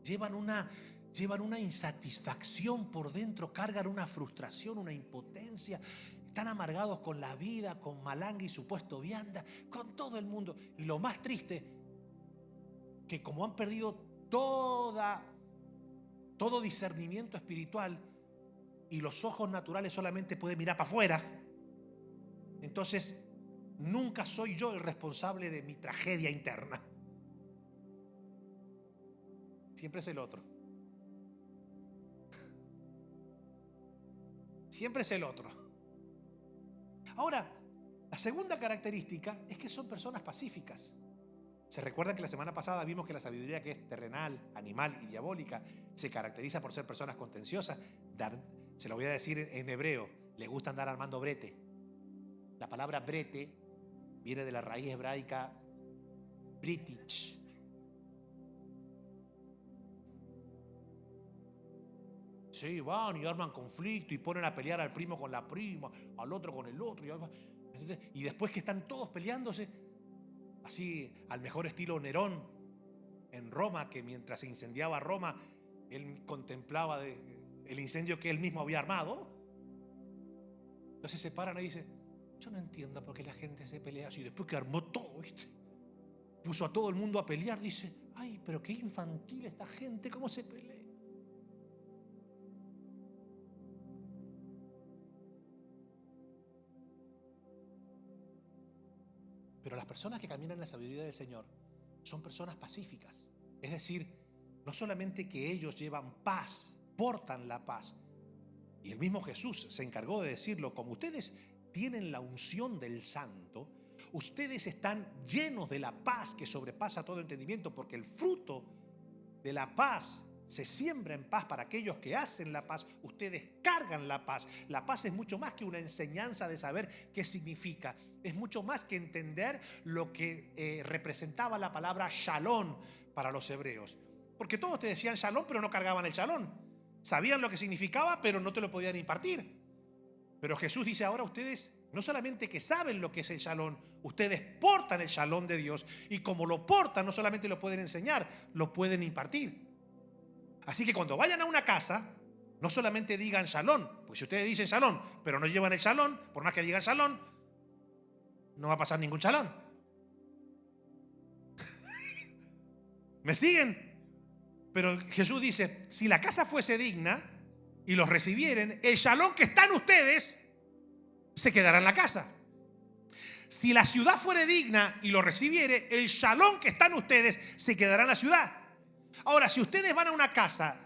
Llevan una insatisfacción por dentro, cargan una frustración, una impotencia. Están amargados con la vida, con malanga y supuesto vianda, con todo el mundo. Y lo más triste, que como han perdido todo discernimiento espiritual y los ojos naturales solamente pueden mirar para afuera, entonces nunca soy yo el responsable de mi tragedia interna. Siempre es el otro. Siempre es el otro. Ahora, la segunda característica es que son personas pacíficas. Se recuerda que la semana pasada vimos que la sabiduría, que es terrenal, animal y diabólica, se caracteriza por ser personas contenciosas. Se lo voy a decir en hebreo, les gusta andar armando brete. La palabra brete viene de la raíz hebraica britich. Sí, van y arman conflicto y ponen a pelear al primo con la prima, al otro con el otro. Y después que están todos peleándose, así al mejor estilo Nerón en Roma, que mientras se incendiaba Roma, él contemplaba el incendio que él mismo había armado. Entonces se paran y dicen: yo no entiendo por qué la gente se pelea así. Después que armó todo, ¿viste? Puso a todo el mundo a pelear, dice: ay, pero qué infantil esta gente, ¿cómo se pelea? Pero las personas que caminan en la sabiduría del Señor son personas pacíficas. Es decir, no solamente que ellos llevan paz, portan la paz. Y el mismo Jesús se encargó de decirlo: como ustedes tienen la unción del Santo, ustedes están llenos de la paz que sobrepasa todo entendimiento, porque el fruto de la paz se siembra en paz para aquellos que hacen la paz. Ustedes cargan la paz. La paz es mucho más que una enseñanza de saber qué significa. Es mucho más que entender lo que representaba la palabra shalom para los hebreos. Porque todos te decían shalom, pero no cargaban el shalom. Sabían lo que significaba, pero no te lo podían impartir. Pero Jesús dice: ahora ustedes no solamente que saben lo que es el shalom, ustedes portan el shalom de Dios. Y como lo portan, no solamente lo pueden enseñar, lo pueden impartir. Así que cuando vayan a una casa, no solamente digan shalom, porque si ustedes dicen shalom, pero no llevan el shalom, por más que digan shalom, no va a pasar ningún shalom. ¿Me siguen? Pero Jesús dice: si la casa fuese digna y los recibieren, el shalom que está en ustedes se quedará en la casa. Si la ciudad fuere digna y lo recibiere, el shalom que está en ustedes se quedará en la ciudad. Ahora, si ustedes van a una casa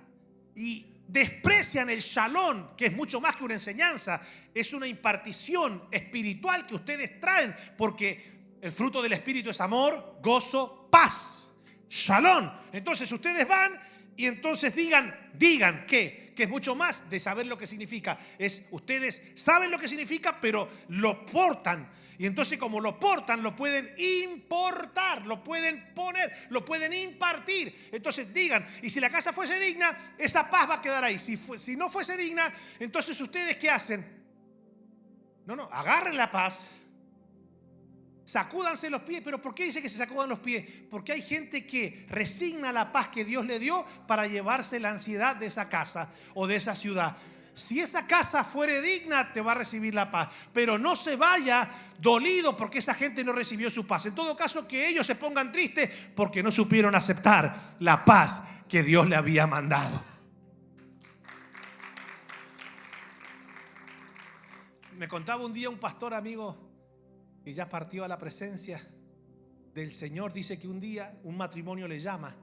y desprecian el shalom, que es mucho más que una enseñanza, es una impartición espiritual que ustedes traen, porque el fruto del Espíritu es amor, gozo, paz, shalom. Entonces ustedes van y entonces digan que es mucho más de saber lo que significa. Ustedes saben lo que significa, pero lo portan. Y entonces, como lo portan, lo pueden importar, lo pueden poner, lo pueden impartir. Entonces digan: y si la casa fuese digna, esa paz va a quedar ahí. Si no fuese digna, entonces ustedes ¿qué hacen? No, agarren la paz, sacúdanse los pies. ¿Pero por qué dice que se sacudan los pies? Porque hay gente que resigna la paz que Dios le dio para llevarse la ansiedad de esa casa o de esa ciudad. Si esa casa fuere digna, te va a recibir la paz. Pero no se vaya dolido porque esa gente no recibió su paz. En todo caso, que ellos se pongan tristes porque no supieron aceptar la paz que Dios le había mandado. Me contaba un día un pastor amigo que ya partió a la presencia del Señor. Dice que un día un matrimonio le llama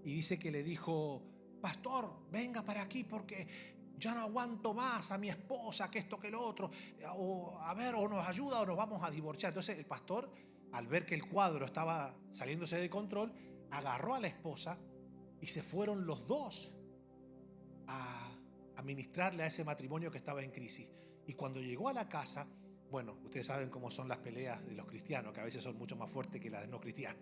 y dice que le dijo: pastor, venga para aquí porque ya no aguanto más a mi esposa, que esto, que lo otro, o nos ayuda o nos vamos a divorciar. Entonces el pastor, al ver que el cuadro estaba saliéndose de control, agarró a la esposa y se fueron los dos a ministrarle a ese matrimonio que estaba en crisis. Y cuando llegó a la casa, bueno, ustedes saben cómo son las peleas de los cristianos, que a veces son mucho más fuertes que las de no cristianos.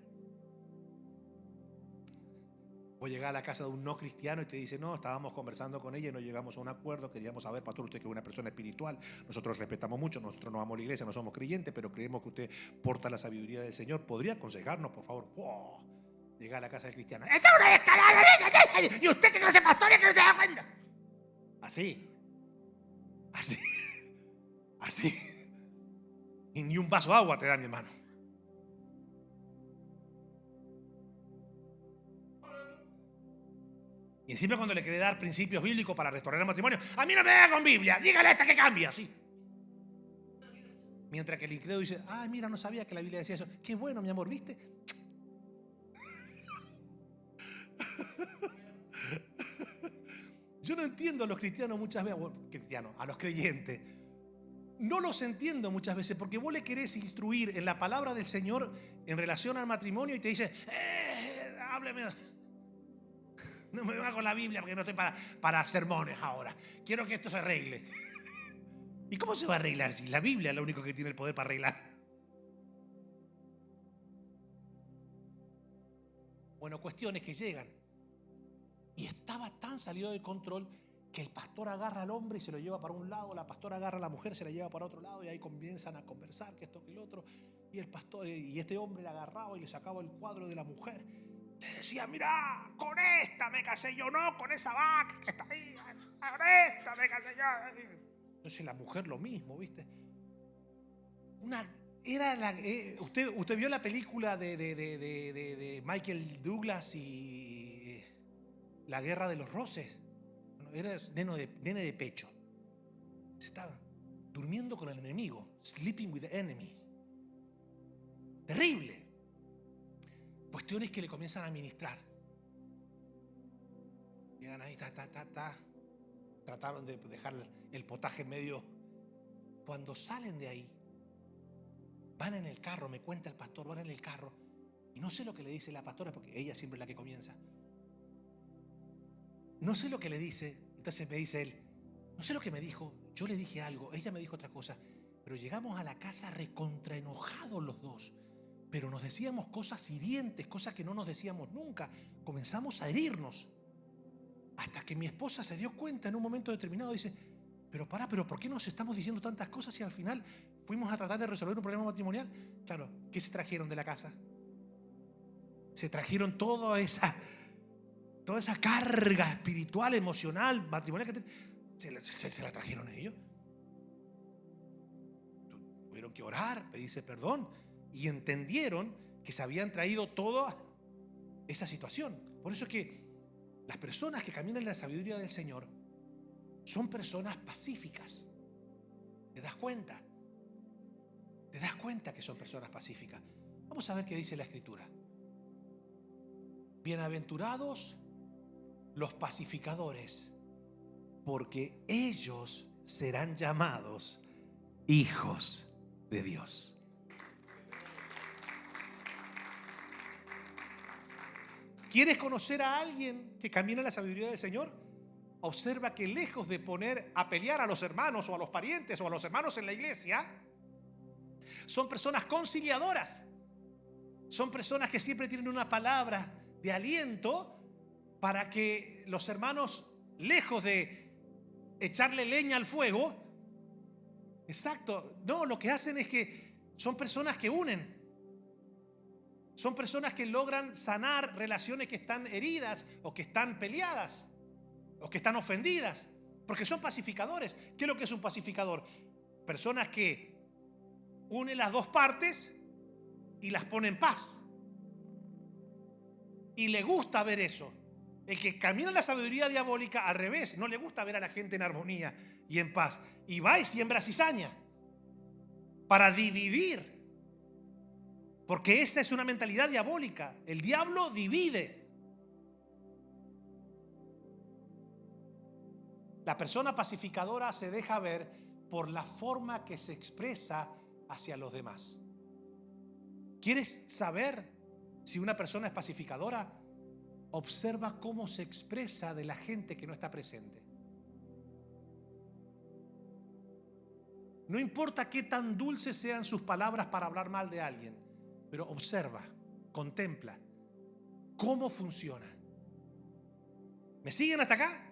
O llegar a la casa de un no cristiano y te dice: no, estábamos conversando con ella y no llegamos a un acuerdo, queríamos saber, pastor, usted que es una persona espiritual, nosotros respetamos mucho, nosotros no vamos a la iglesia, no somos creyentes, pero creemos que usted porta la sabiduría del Señor, ¿podría aconsejarnos, por favor? ¡Wow! Llegar a la casa del cristiano: ¡esta es una descarada! ¿Y usted qué clase de pastor es que no se da cuenta? Así. Y ni un vaso de agua te da, mi hermano. Y encima, cuando le quiere dar principios bíblicos para restaurar el matrimonio: a mí no me da con Biblia, dígale a esta que cambia, así. Mientras que el incrédulo dice: ay, mira, no sabía que la Biblia decía eso. Qué bueno, mi amor, ¿viste? Yo no entiendo a los cristianos muchas veces, a los creyentes. no los entiendo muchas veces, porque vos le querés instruir en la palabra del Señor en relación al matrimonio y te dice, hábleme. No me va con la Biblia porque no estoy para sermones ahora. Quiero que esto se arregle. ¿Y cómo se va a arreglar si la Biblia es lo único que tiene el poder para arreglar? Bueno, cuestiones que llegan. Y estaba tan salido de control que el pastor agarra al hombre y se lo lleva para un lado, la pastora agarra a la mujer, se la lleva para otro lado, y ahí comienzan a conversar, que esto, que el otro. Y el pastor, y este hombre le agarraba y le sacaba el cuadro de la mujer. Le decía, mirá, con esta me casé yo, no con esa vaca que está ahí, con esta me casé yo. Entonces la mujer lo mismo, ¿viste? Usted vio la película de Michael Douglas y La Guerra de los Roses. Era nene de pecho. Se estaba durmiendo con el enemigo. Sleeping with the enemy. Terrible. Cuestiones que le comienzan a ministrar. Llegan ahí, trataron de dejar el potaje medio. Cuando salen de ahí, van en el carro, me cuenta el pastor, van en el carro. Y no sé lo que le dice la pastora, porque ella siempre es la que comienza. No sé lo que le dice, entonces me dice él, no sé lo que me dijo, yo le dije algo, ella me dijo otra cosa, pero llegamos a la casa recontra enojados los dos, pero nos decíamos cosas hirientes, cosas que no nos decíamos nunca, comenzamos a herirnos, hasta que mi esposa se dio cuenta en un momento determinado, dice, pero ¿por qué nos estamos diciendo tantas cosas y al final fuimos a tratar de resolver un problema matrimonial? Claro, ¿qué se trajeron de la casa? Se trajeron toda esa carga espiritual, emocional, matrimonial que se la trajeron ellos. Tuvieron que orar, pedirse perdón y entendieron que se habían traído toda esa situación. Por eso es que las personas que caminan en la sabiduría del Señor son personas pacíficas. ¿Te das cuenta? ¿Te das cuenta que son personas pacíficas? Vamos a ver qué dice la Escritura. Bienaventurados los pacificadores, porque ellos serán llamados hijos de Dios. ¿Quieres conocer a alguien que camina en la sabiduría del Señor? Observa que lejos de poner a pelear a los hermanos o a los parientes o a los hermanos en la iglesia, son personas conciliadoras. Son personas que siempre tienen una palabra de aliento para que los hermanos, lejos de echarle leña al fuego, lo que hacen es que son personas que unen. Son personas que logran sanar relaciones que están heridas o que están peleadas o que están ofendidas, porque son pacificadores. ¿Qué es lo que es un pacificador? Personas que unen las dos partes y las ponen en paz. Y le gusta ver eso. El que camina en la sabiduría diabólica, al revés, no le gusta ver a la gente en armonía y en paz. Y va y siembra cizaña para dividir. Porque esa es una mentalidad diabólica. El diablo divide. La persona pacificadora se deja ver por la forma que se expresa hacia los demás. ¿Quieres saber si una persona es pacificadora? Observa cómo se expresa de la gente que no está presente. No importa qué tan dulces sean sus palabras para hablar mal de alguien, pero observa, contempla cómo funciona. ¿Me siguen hasta acá?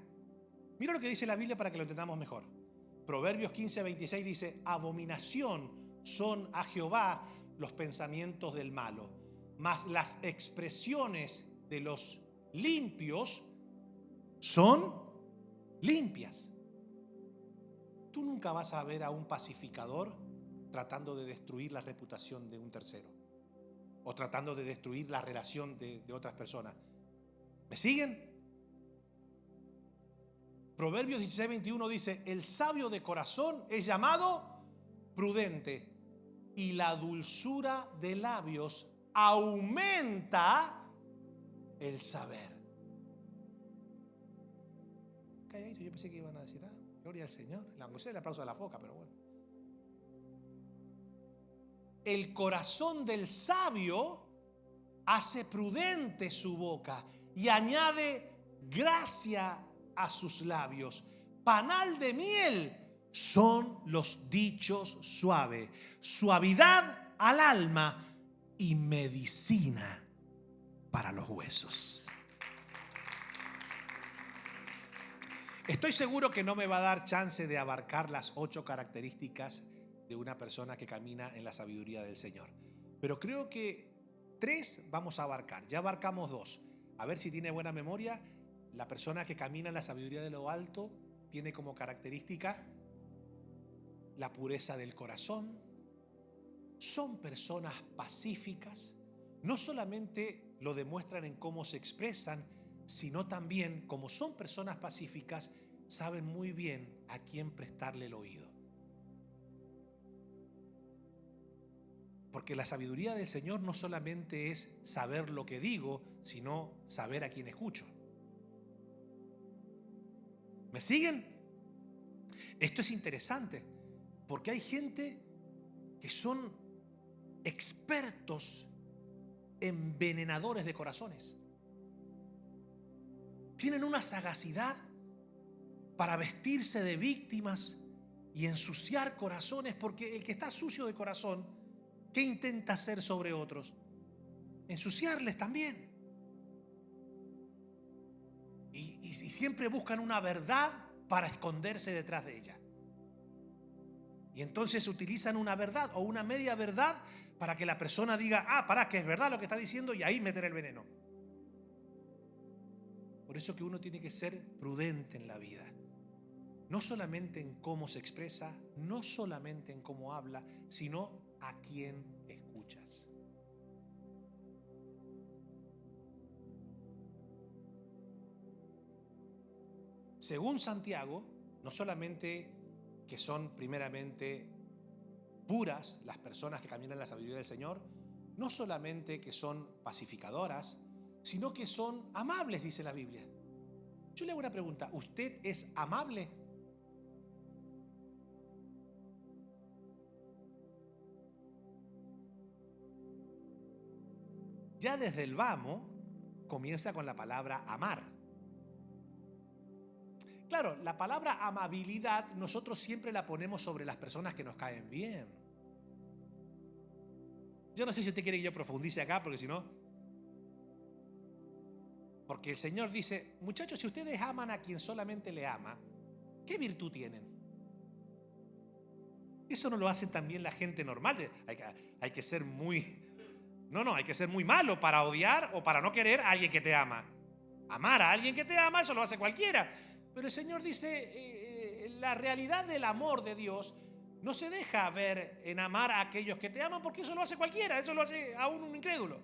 Mira lo que dice la Biblia para que lo entendamos mejor. Proverbios 15:26 dice: abominación son a Jehová los pensamientos del malo, mas las expresiones de los limpios son limpias. Tú nunca vas a ver a un pacificador tratando de destruir la reputación de un tercero o tratando de destruir la relación de otras personas. ¿Me siguen? Proverbios 16:21 dice: el sabio de corazón es llamado prudente, y la dulzura de labios aumenta el saber. Calladito, yo pensé que iban a decir, gloria al Señor. Le aplausé el aplauso de la foca, pero bueno. El corazón del sabio hace prudente su boca y añade gracia a sus labios. Panal de miel son los dichos suaves, suavidad al alma y medicina para los huesos. Estoy seguro que no me va a dar chance de abarcar las 8 características de una persona que camina en la sabiduría del Señor. Pero creo que 3 vamos a abarcar. Ya abarcamos 2. A ver si tiene buena memoria. La persona que camina en la sabiduría de lo alto tiene como característica la pureza del corazón. Son personas pacíficas. No solamente lo demuestran en cómo se expresan, sino también, como son personas pacíficas, saben muy bien a quién prestarle el oído. Porque la sabiduría del Señor no solamente es saber lo que digo, sino saber a quién escucho. ¿Me siguen? Esto es interesante, porque hay gente que son expertos envenenadores de corazones. Tienen una sagacidad para vestirse de víctimas y ensuciar corazones, porque el que está sucio de corazón, ¿qué intenta hacer sobre otros? Ensuciarles también. Y siempre buscan una verdad para esconderse detrás de ella. Y entonces utilizan una verdad o una media verdad para que la persona diga, pará, que es verdad lo que está diciendo, y ahí meter el veneno. Por eso que uno tiene que ser prudente en la vida. No solamente en cómo se expresa, no solamente en cómo habla, sino a quién escuchas. Según Santiago, no solamente que son primeramente puras las personas que caminan en la sabiduría del Señor, no solamente que son pacificadoras, sino que son amables, dice la Biblia. Yo le hago una pregunta, ¿usted es amable? Ya desde el vamos comienza con la palabra amar. Claro, la palabra amabilidad nosotros siempre la ponemos sobre las personas que nos caen bien. Yo no sé si usted quiere que yo profundice acá, porque si no... Porque el Señor dice, muchachos, si ustedes aman a quien solamente le ama, ¿qué virtud tienen? Eso no lo hacen también la gente normal. Hay que ser muy... No, hay que ser muy malo para odiar o para no querer a alguien que te ama. Amar a alguien que te ama, eso lo hace cualquiera. Pero el Señor dice, la realidad del amor de Dios no se deja ver en amar a aquellos que te aman, porque eso lo hace cualquiera, eso lo hace aún un incrédulo.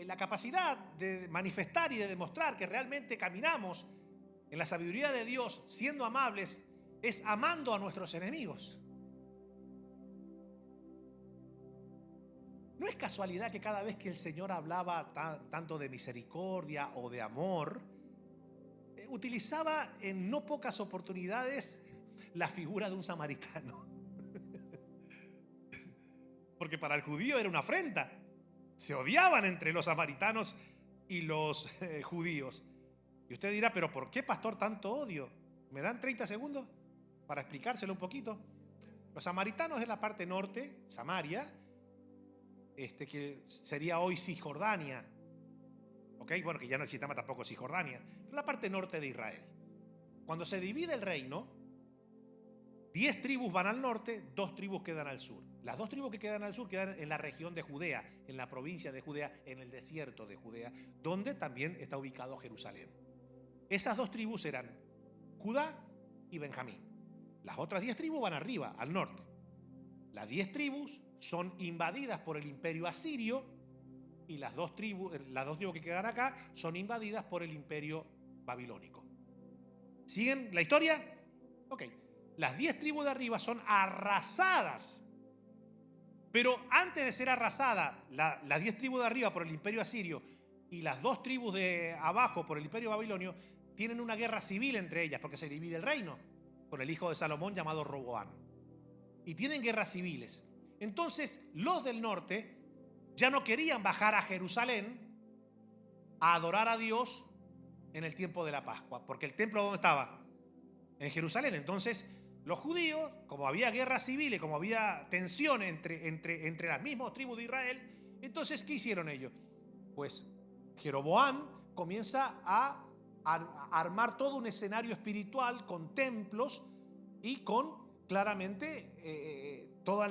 La capacidad de manifestar y de demostrar que realmente caminamos en la sabiduría de Dios siendo amables es amando a nuestros enemigos. No es casualidad que cada vez que el Señor hablaba tanto de misericordia o de amor, utilizaba en no pocas oportunidades la figura de un samaritano. Porque para el judío era una afrenta. Se odiaban entre los samaritanos y los judíos. Y usted dirá, ¿pero por qué, pastor, tanto odio? ¿Me dan 30 segundos para explicárselo un poquito? Los samaritanos es la parte norte, Samaria, que sería hoy Cisjordania. ¿Ok? Bueno, que ya no existaba tampoco Cisjordania. Pero la parte norte de Israel. Cuando se divide el reino, 10 tribus van al norte, 2 tribus quedan al sur. Las 2 tribus que quedan al sur quedan en la región de Judea, en la provincia de Judea, en el desierto de Judea, donde también está ubicado Jerusalén. Esas 2 tribus eran Judá y Benjamín. Las otras 10 tribus van arriba, al norte. Las 10 tribus son invadidas por el imperio asirio y las dos tribus que quedan acá son invadidas por el imperio babilónico. ¿Siguen la historia? Ok. Las 10 tribus de arriba son arrasadas. Pero antes de ser arrasadas, las 10 tribus de arriba por el imperio asirio y las 2 tribus de abajo por el imperio babilonio tienen una guerra civil entre ellas porque se divide el reino con el hijo de Salomón llamado Roboam. y tienen guerras civiles. Entonces los del norte ya no querían bajar a Jerusalén a adorar a Dios en el tiempo de la Pascua, porque el templo ¿dónde estaba? En Jerusalén. Entonces los judíos, como había guerra civil y como había tensión entre las mismas tribus de Israel, entonces ¿qué hicieron ellos? Pues Jeroboam comienza a armar todo un escenario espiritual con templos y con claramente todo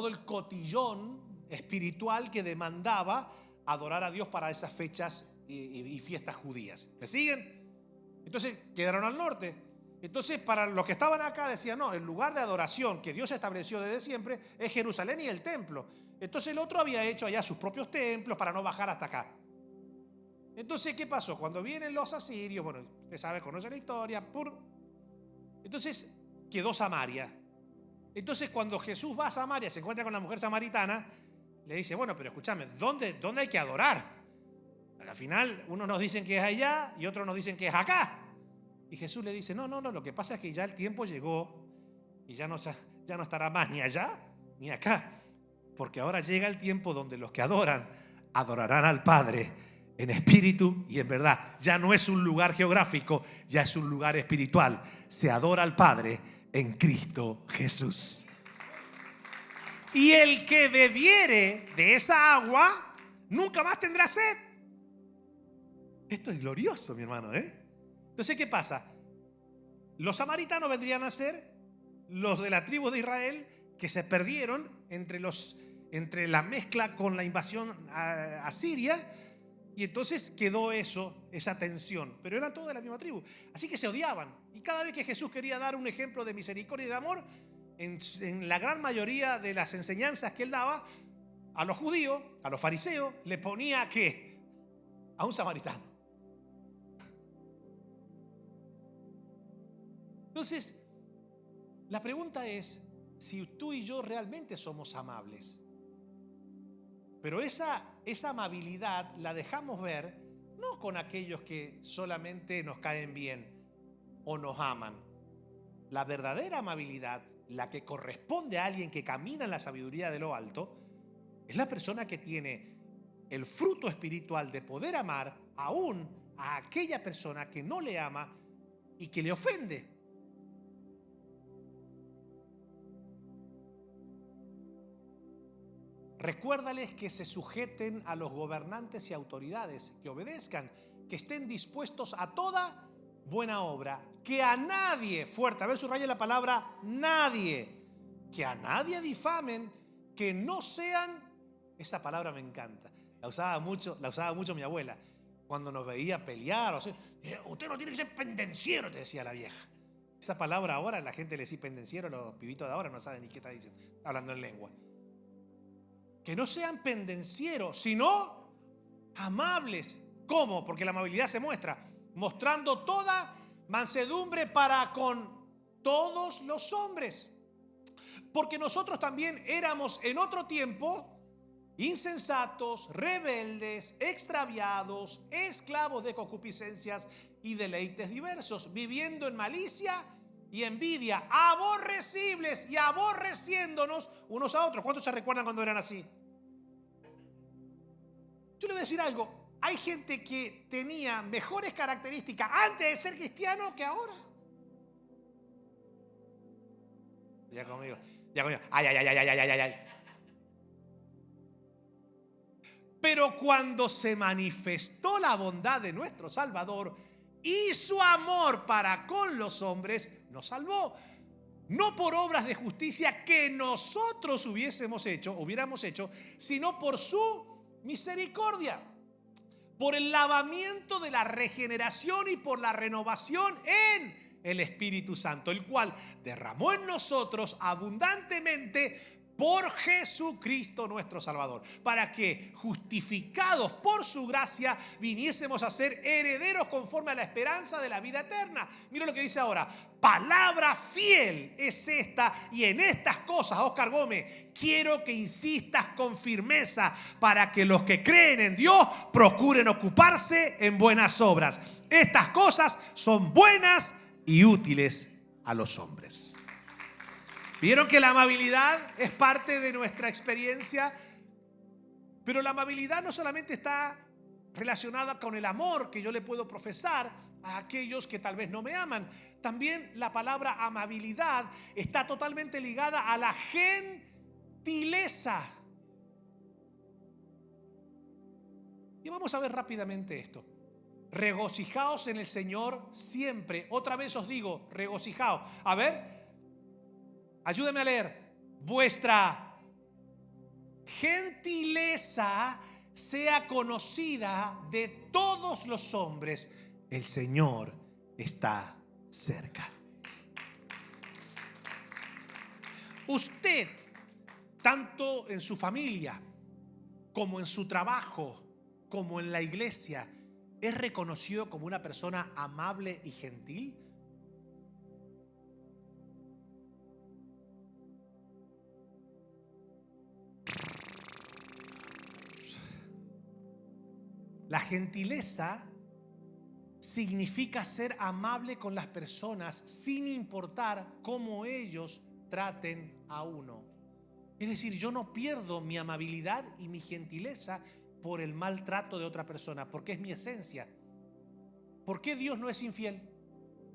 el cotillón espiritual que demandaba adorar a Dios para esas fechas y fiestas judías. ¿Me siguen? Entonces quedaron al norte. Entonces para los que estaban acá decían, no, el lugar de adoración que Dios estableció desde siempre es Jerusalén y el templo. Entonces el otro había hecho allá sus propios templos para no bajar hasta acá. Entonces, ¿qué pasó? Cuando vienen los asirios, bueno, usted sabe, conoce la historia, entonces quedó Samaria. Entonces cuando Jesús va a Samaria, se encuentra con la mujer samaritana, le dice, bueno, pero escúchame, ¿dónde hay que adorar? Al final, unos nos dicen que es allá y otros nos dicen que es acá. Y Jesús le dice, no, lo que pasa es que ya el tiempo llegó y ya no estará más ni allá ni acá. Porque ahora llega el tiempo donde los que adoran, adorarán al Padre en espíritu y en verdad. Ya no es un lugar geográfico, ya es un lugar espiritual. Se adora al Padre en Cristo Jesús. Y el que bebiere de esa agua nunca más tendrá sed. Esto es glorioso, mi hermano, ¿eh? Entonces, ¿qué pasa? Los samaritanos vendrían a ser los de la tribu de Israel que se perdieron entre la mezcla con la invasión asiria. Y entonces quedó esa tensión. Pero eran todos de la misma tribu. Así que se odiaban. Y cada vez que Jesús quería dar un ejemplo de misericordia y de amor, en la gran mayoría de las enseñanzas que él daba, a los judíos, a los fariseos, le ponía ¿qué? A un samaritano. Entonces, la pregunta es si tú y yo realmente somos amables. Pero esa amabilidad la dejamos ver no con aquellos que solamente nos caen bien o nos aman. La verdadera amabilidad, la que corresponde a alguien que camina en la sabiduría de lo alto, es la persona que tiene el fruto espiritual de poder amar aún a aquella persona que no le ama y que le ofende. Recuérdales que se sujeten a los gobernantes y autoridades, que obedezcan, que estén dispuestos a toda buena obra, que a nadie, fuerte, a ver, subraya la palabra nadie, que a nadie difamen, que no sean, esa palabra me encanta, la usaba mucho mi abuela, cuando nos veía pelear, o sea, usted no tiene que ser pendenciero, te decía la vieja. Esa palabra ahora, la gente le dice pendenciero, los pibitos de ahora no saben ni qué está diciendo, hablando en lengua. Que no sean pendencieros, sino amables. ¿Cómo? Porque la amabilidad se muestra mostrando toda mansedumbre para con todos los hombres. Porque nosotros también éramos en otro tiempo insensatos, rebeldes, extraviados, esclavos de concupiscencias y deleites diversos, viviendo en malicia y envidia, aborrecibles y aborreciéndonos unos a otros. ¿Cuántos se recuerdan cuando eran así? Yo le voy a decir algo. Hay gente que tenía mejores características antes de ser cristiano que ahora. Ya conmigo. Ay. Pero cuando se manifestó la bondad de nuestro Salvador y su amor para con los hombres, nos salvó. No por obras de justicia que nosotros hubiéramos hecho, sino por su misericordia, por el lavamiento de la regeneración y por la renovación en el Espíritu Santo, el cual derramó en nosotros abundantemente por Jesucristo nuestro Salvador, para que, justificados por su gracia, viniésemos a ser herederos conforme a la esperanza de la vida eterna. Mira lo que dice ahora: palabra fiel es esta, y en estas cosas, Oscar Gómez, quiero que insistas con firmeza para que los que creen en Dios procuren ocuparse en buenas obras. Estas cosas son buenas y útiles a los hombres. Vieron que la amabilidad es parte de nuestra experiencia, pero la amabilidad no solamente está relacionada con el amor que yo le puedo profesar a aquellos que tal vez no me aman. También la palabra amabilidad está totalmente ligada a la gentileza. Y vamos a ver rápidamente esto. Regocijaos en el Señor siempre. Otra vez os digo, regocijaos. A ver, ayúdeme a leer. Vuestra gentileza sea conocida de todos los hombres. El Señor está cerca. Usted, tanto en su familia, como en su trabajo, como en la iglesia, ¿es reconocido como una persona amable y gentil? La gentileza significa ser amable con las personas sin importar cómo ellos traten a uno. Es decir, yo no pierdo mi amabilidad y mi gentileza por el maltrato de otra persona, porque es mi esencia. ¿Por qué Dios no es infiel?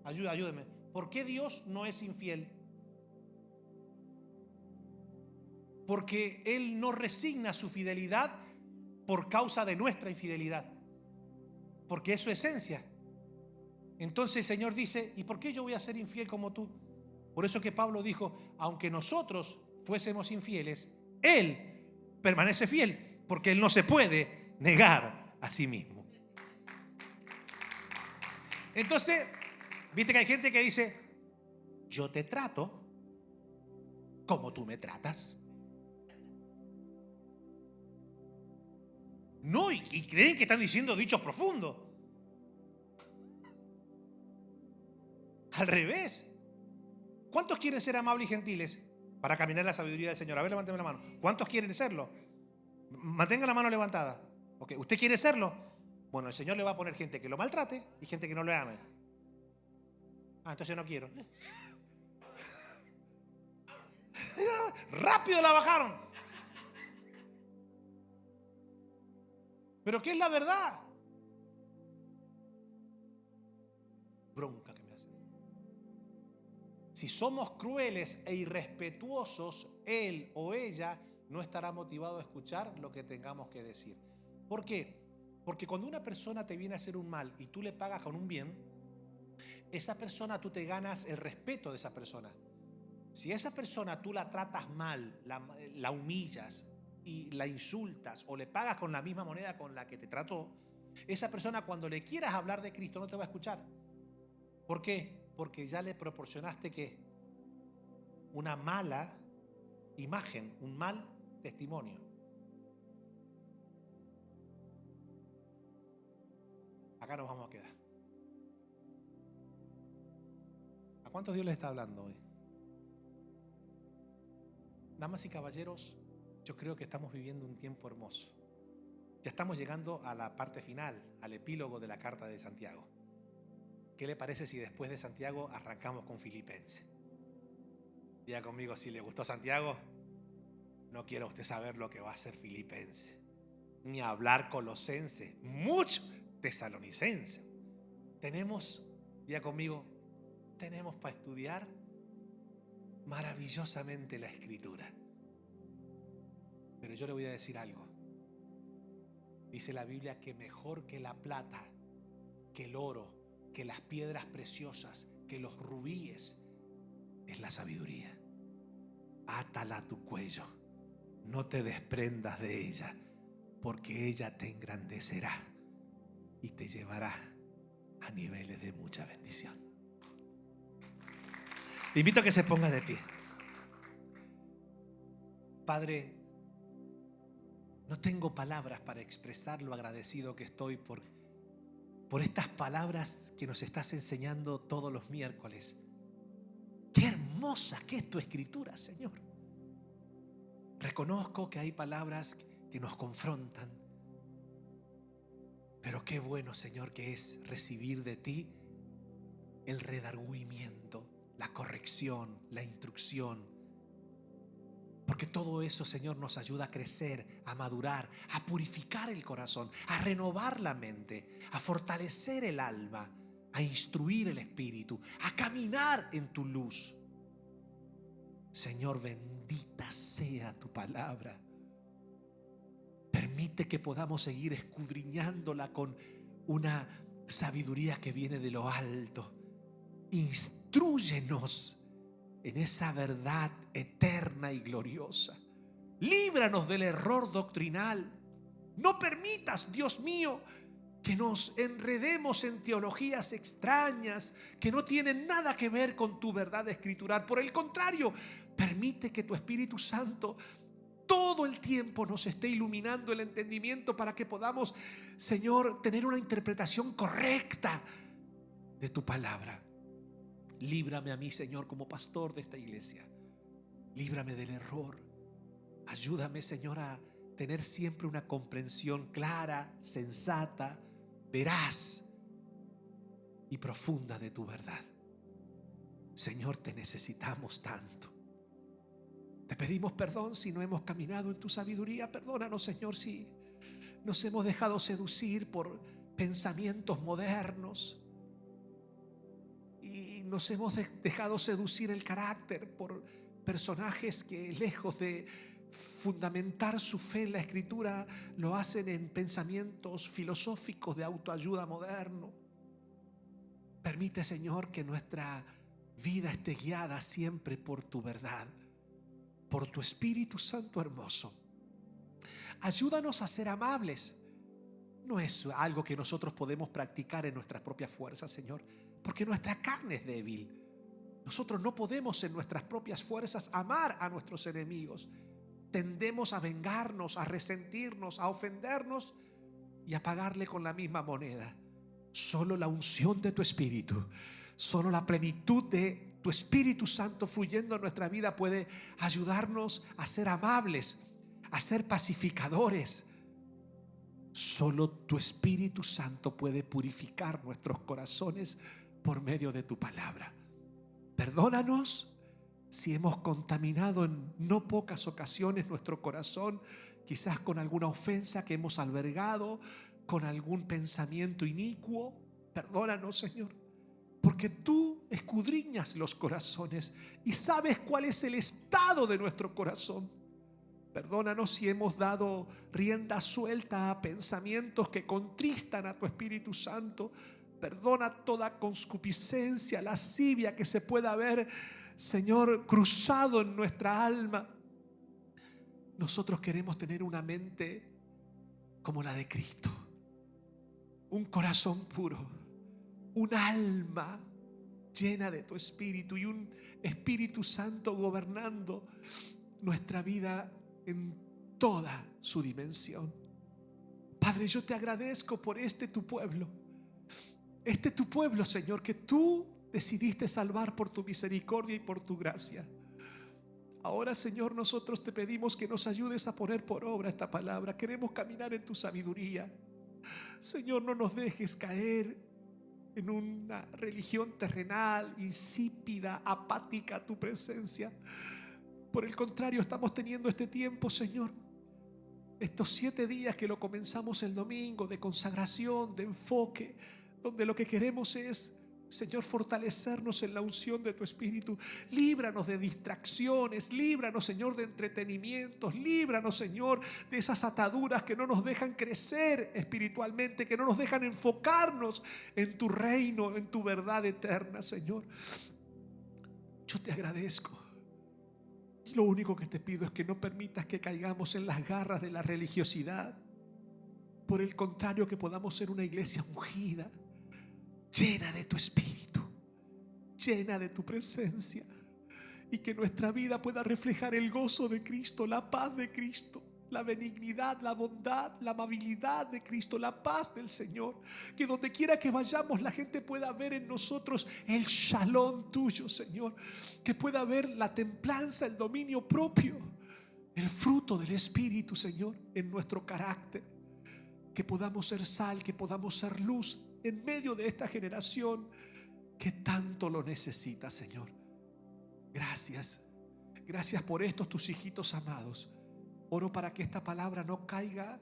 Ayúdeme. ¿Por qué Dios no es infiel? Porque Él no resigna su fidelidad por causa de nuestra infidelidad, porque es su esencia. Entonces el Señor dice, ¿y por qué yo voy a ser infiel como tú? Por eso que Pablo dijo, aunque nosotros fuésemos infieles, Él permanece fiel, porque Él no se puede negar a sí mismo. Entonces, viste que hay gente que dice, yo te trato como tú me tratas. No, y creen que están diciendo dichos profundos. Al revés. ¿Cuántos quieren ser amables y gentiles para caminar en la sabiduría del Señor? A ver, levánteme la mano. ¿Cuántos quieren serlo? Mantenga la mano levantada. Ok, ¿usted quiere serlo? Bueno, el Señor le va a poner gente que lo maltrate y gente que no lo ame. Ah, entonces no quiero. Rápido la bajaron. Pero ¿qué es la verdad? Bronca que me hacen. Si somos crueles e irrespetuosos, él o ella no estará motivado a escuchar lo que tengamos que decir. ¿Por qué? Porque cuando una persona te viene a hacer un mal y tú le pagas con un bien, esa persona, tú te ganas el respeto de esa persona. Si esa persona tú la tratas mal, la humillas y la insultas o le pagas con la misma moneda con la que te trató, esa persona cuando le quieras hablar de Cristo no te va a escuchar. ¿Por qué? Porque ya le proporcionaste ¿qué? Una mala imagen, un mal testimonio. Acá nos vamos a quedar. ¿A cuántos Dios les está hablando hoy? Damas y caballeros, yo creo que estamos viviendo un tiempo hermoso. Ya estamos llegando a la parte final, al epílogo de la carta de Santiago. ¿Qué le parece si después de Santiago arrancamos con Filipenses? Diga conmigo, si le gustó Santiago, no quiero usted saber lo que va a hacer Filipenses, ni hablar Colosenses, mucho Tesalonicenses. Tenemos, diga conmigo, tenemos para estudiar maravillosamente la Escritura. Pero yo le voy a decir algo. Dice la Biblia que mejor que la plata, que el oro, que las piedras preciosas, que los rubíes, es la sabiduría. Átala a tu cuello, no te desprendas de ella, porque ella te engrandecerá y te llevará a niveles de mucha bendición. Te invito a que se ponga de pie. Padre, no tengo palabras para expresar lo agradecido que estoy por estas palabras que nos estás enseñando todos los miércoles. Qué hermosa que es tu escritura, Señor. Reconozco que hay palabras que nos confrontan, pero qué bueno, Señor, que es recibir de ti el redargüimiento, la corrección, la instrucción, Porque todo eso, Señor, nos ayuda a crecer, a madurar, a purificar el corazón, a renovar la mente, a fortalecer el alma, a instruir el espíritu, a caminar en tu luz. Señor, bendita sea tu palabra. Permite que podamos seguir escudriñándola con una sabiduría que viene de lo alto. Instrúyenos en esa verdad eterna y gloriosa. Líbranos del error doctrinal. No permitas, Dios mío, que nos enredemos en teologías extrañas que no tienen nada que ver con tu verdad escritural. Por el contrario, permite que tu Espíritu Santo todo el tiempo nos esté iluminando el entendimiento para que podamos, Señor, tener una interpretación correcta de tu palabra. Líbrame a mí, Señor, como pastor de esta iglesia. Líbrame del error. Ayúdame, Señor, a tener siempre una comprensión clara, sensata, veraz y profunda de tu verdad. Señor, te necesitamos tanto. Te pedimos perdón si no hemos caminado en tu sabiduría. Perdónanos, Señor, si nos hemos dejado seducir por pensamientos modernos y nos hemos dejado seducir el carácter por personajes que, lejos de fundamentar su fe en la Escritura, lo hacen en pensamientos filosóficos de autoayuda moderno. Permite, Señor, que nuestra vida esté guiada siempre por tu verdad, por tu Espíritu Santo hermoso. Ayúdanos a ser amables. No es algo que nosotros podemos practicar en nuestras propias fuerzas, Señor, porque nuestra carne es débil. Nosotros no podemos en nuestras propias fuerzas amar a nuestros enemigos. Tendemos a vengarnos, a resentirnos, a ofendernos y a pagarle con la misma moneda. Solo la unción de tu Espíritu, solo la plenitud de tu Espíritu Santo fluyendo en nuestra vida puede ayudarnos a ser amables, a ser pacificadores. Solo tu Espíritu Santo puede purificar nuestros corazones por medio de tu palabra. Perdónanos si hemos contaminado en no pocas ocasiones nuestro corazón, quizás con alguna ofensa que hemos albergado, con algún pensamiento inicuo. Perdónanos, Señor, porque tú escudriñas los corazones y sabes cuál es el estado de nuestro corazón. Perdónanos si hemos dado rienda suelta a pensamientos que contristan a tu Espíritu Santo. Perdona toda concupiscencia, lascivia que se pueda haber, Señor, cruzado en nuestra alma. Nosotros queremos tener una mente como la de Cristo, un corazón puro, un alma llena de tu Espíritu y un Espíritu Santo gobernando nuestra vida en toda su dimensión. Padre, yo te agradezco por tu pueblo. Tu pueblo, Señor, que tú decidiste salvar por tu misericordia y por tu gracia. Ahora, Señor, nosotros te pedimos que nos ayudes a poner por obra esta palabra. Queremos caminar en tu sabiduría. Señor, no nos dejes caer en una religión terrenal, insípida, apática a tu presencia. Por el contrario, estamos teniendo este tiempo, Señor, estos 7 días que lo comenzamos el domingo, de consagración, de enfoque, donde lo que queremos es, Señor, fortalecernos en la unción de tu Espíritu. Líbranos de distracciones, líbranos, Señor, de entretenimientos, líbranos, Señor, de esas ataduras que no nos dejan crecer espiritualmente, que no nos dejan enfocarnos en tu reino, en tu verdad eterna, Señor. Yo te agradezco. Lo único que te pido es que no permitas que caigamos en las garras de la religiosidad. Por el contrario, que podamos ser una iglesia ungida, llena de tu Espíritu, llena de tu presencia, y que nuestra vida pueda reflejar el gozo de Cristo, la paz de Cristo, la benignidad, la bondad, la amabilidad de Cristo, la paz del Señor. Que donde quiera que vayamos la gente pueda ver en nosotros el shalom tuyo, Señor. Que pueda ver la templanza, el dominio propio, el fruto del Espíritu, Señor, en nuestro carácter. Que podamos ser sal, que podamos ser luz en medio de esta generación que tanto lo necesita, Señor. Gracias. Gracias por estos tus hijitos amados. Oro para que esta palabra no caiga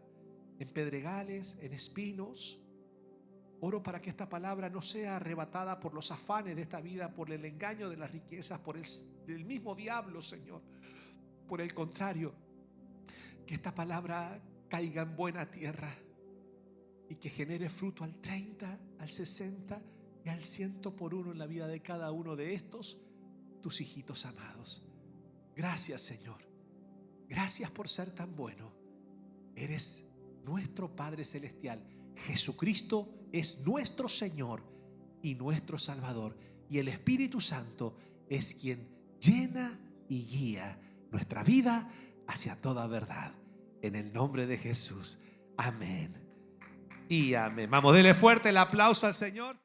en pedregales, en espinos. Oro para que esta palabra no sea arrebatada por los afanes de esta vida, por el engaño de las riquezas, por el mismo diablo, Señor. Por el contrario, que esta palabra caiga en buena tierra y que genere fruto al 30, al 60 y al 100 por uno en la vida de cada uno de estos, tus hijitos amados. Gracias, Señor. Gracias por ser tan bueno. Eres nuestro Padre Celestial. Jesucristo es nuestro Señor y nuestro Salvador. Y el Espíritu Santo es quien llena y guía nuestra vida hacia toda verdad. En el nombre de Jesús. Amén y amén. Vamos, denle fuerte el aplauso al Señor.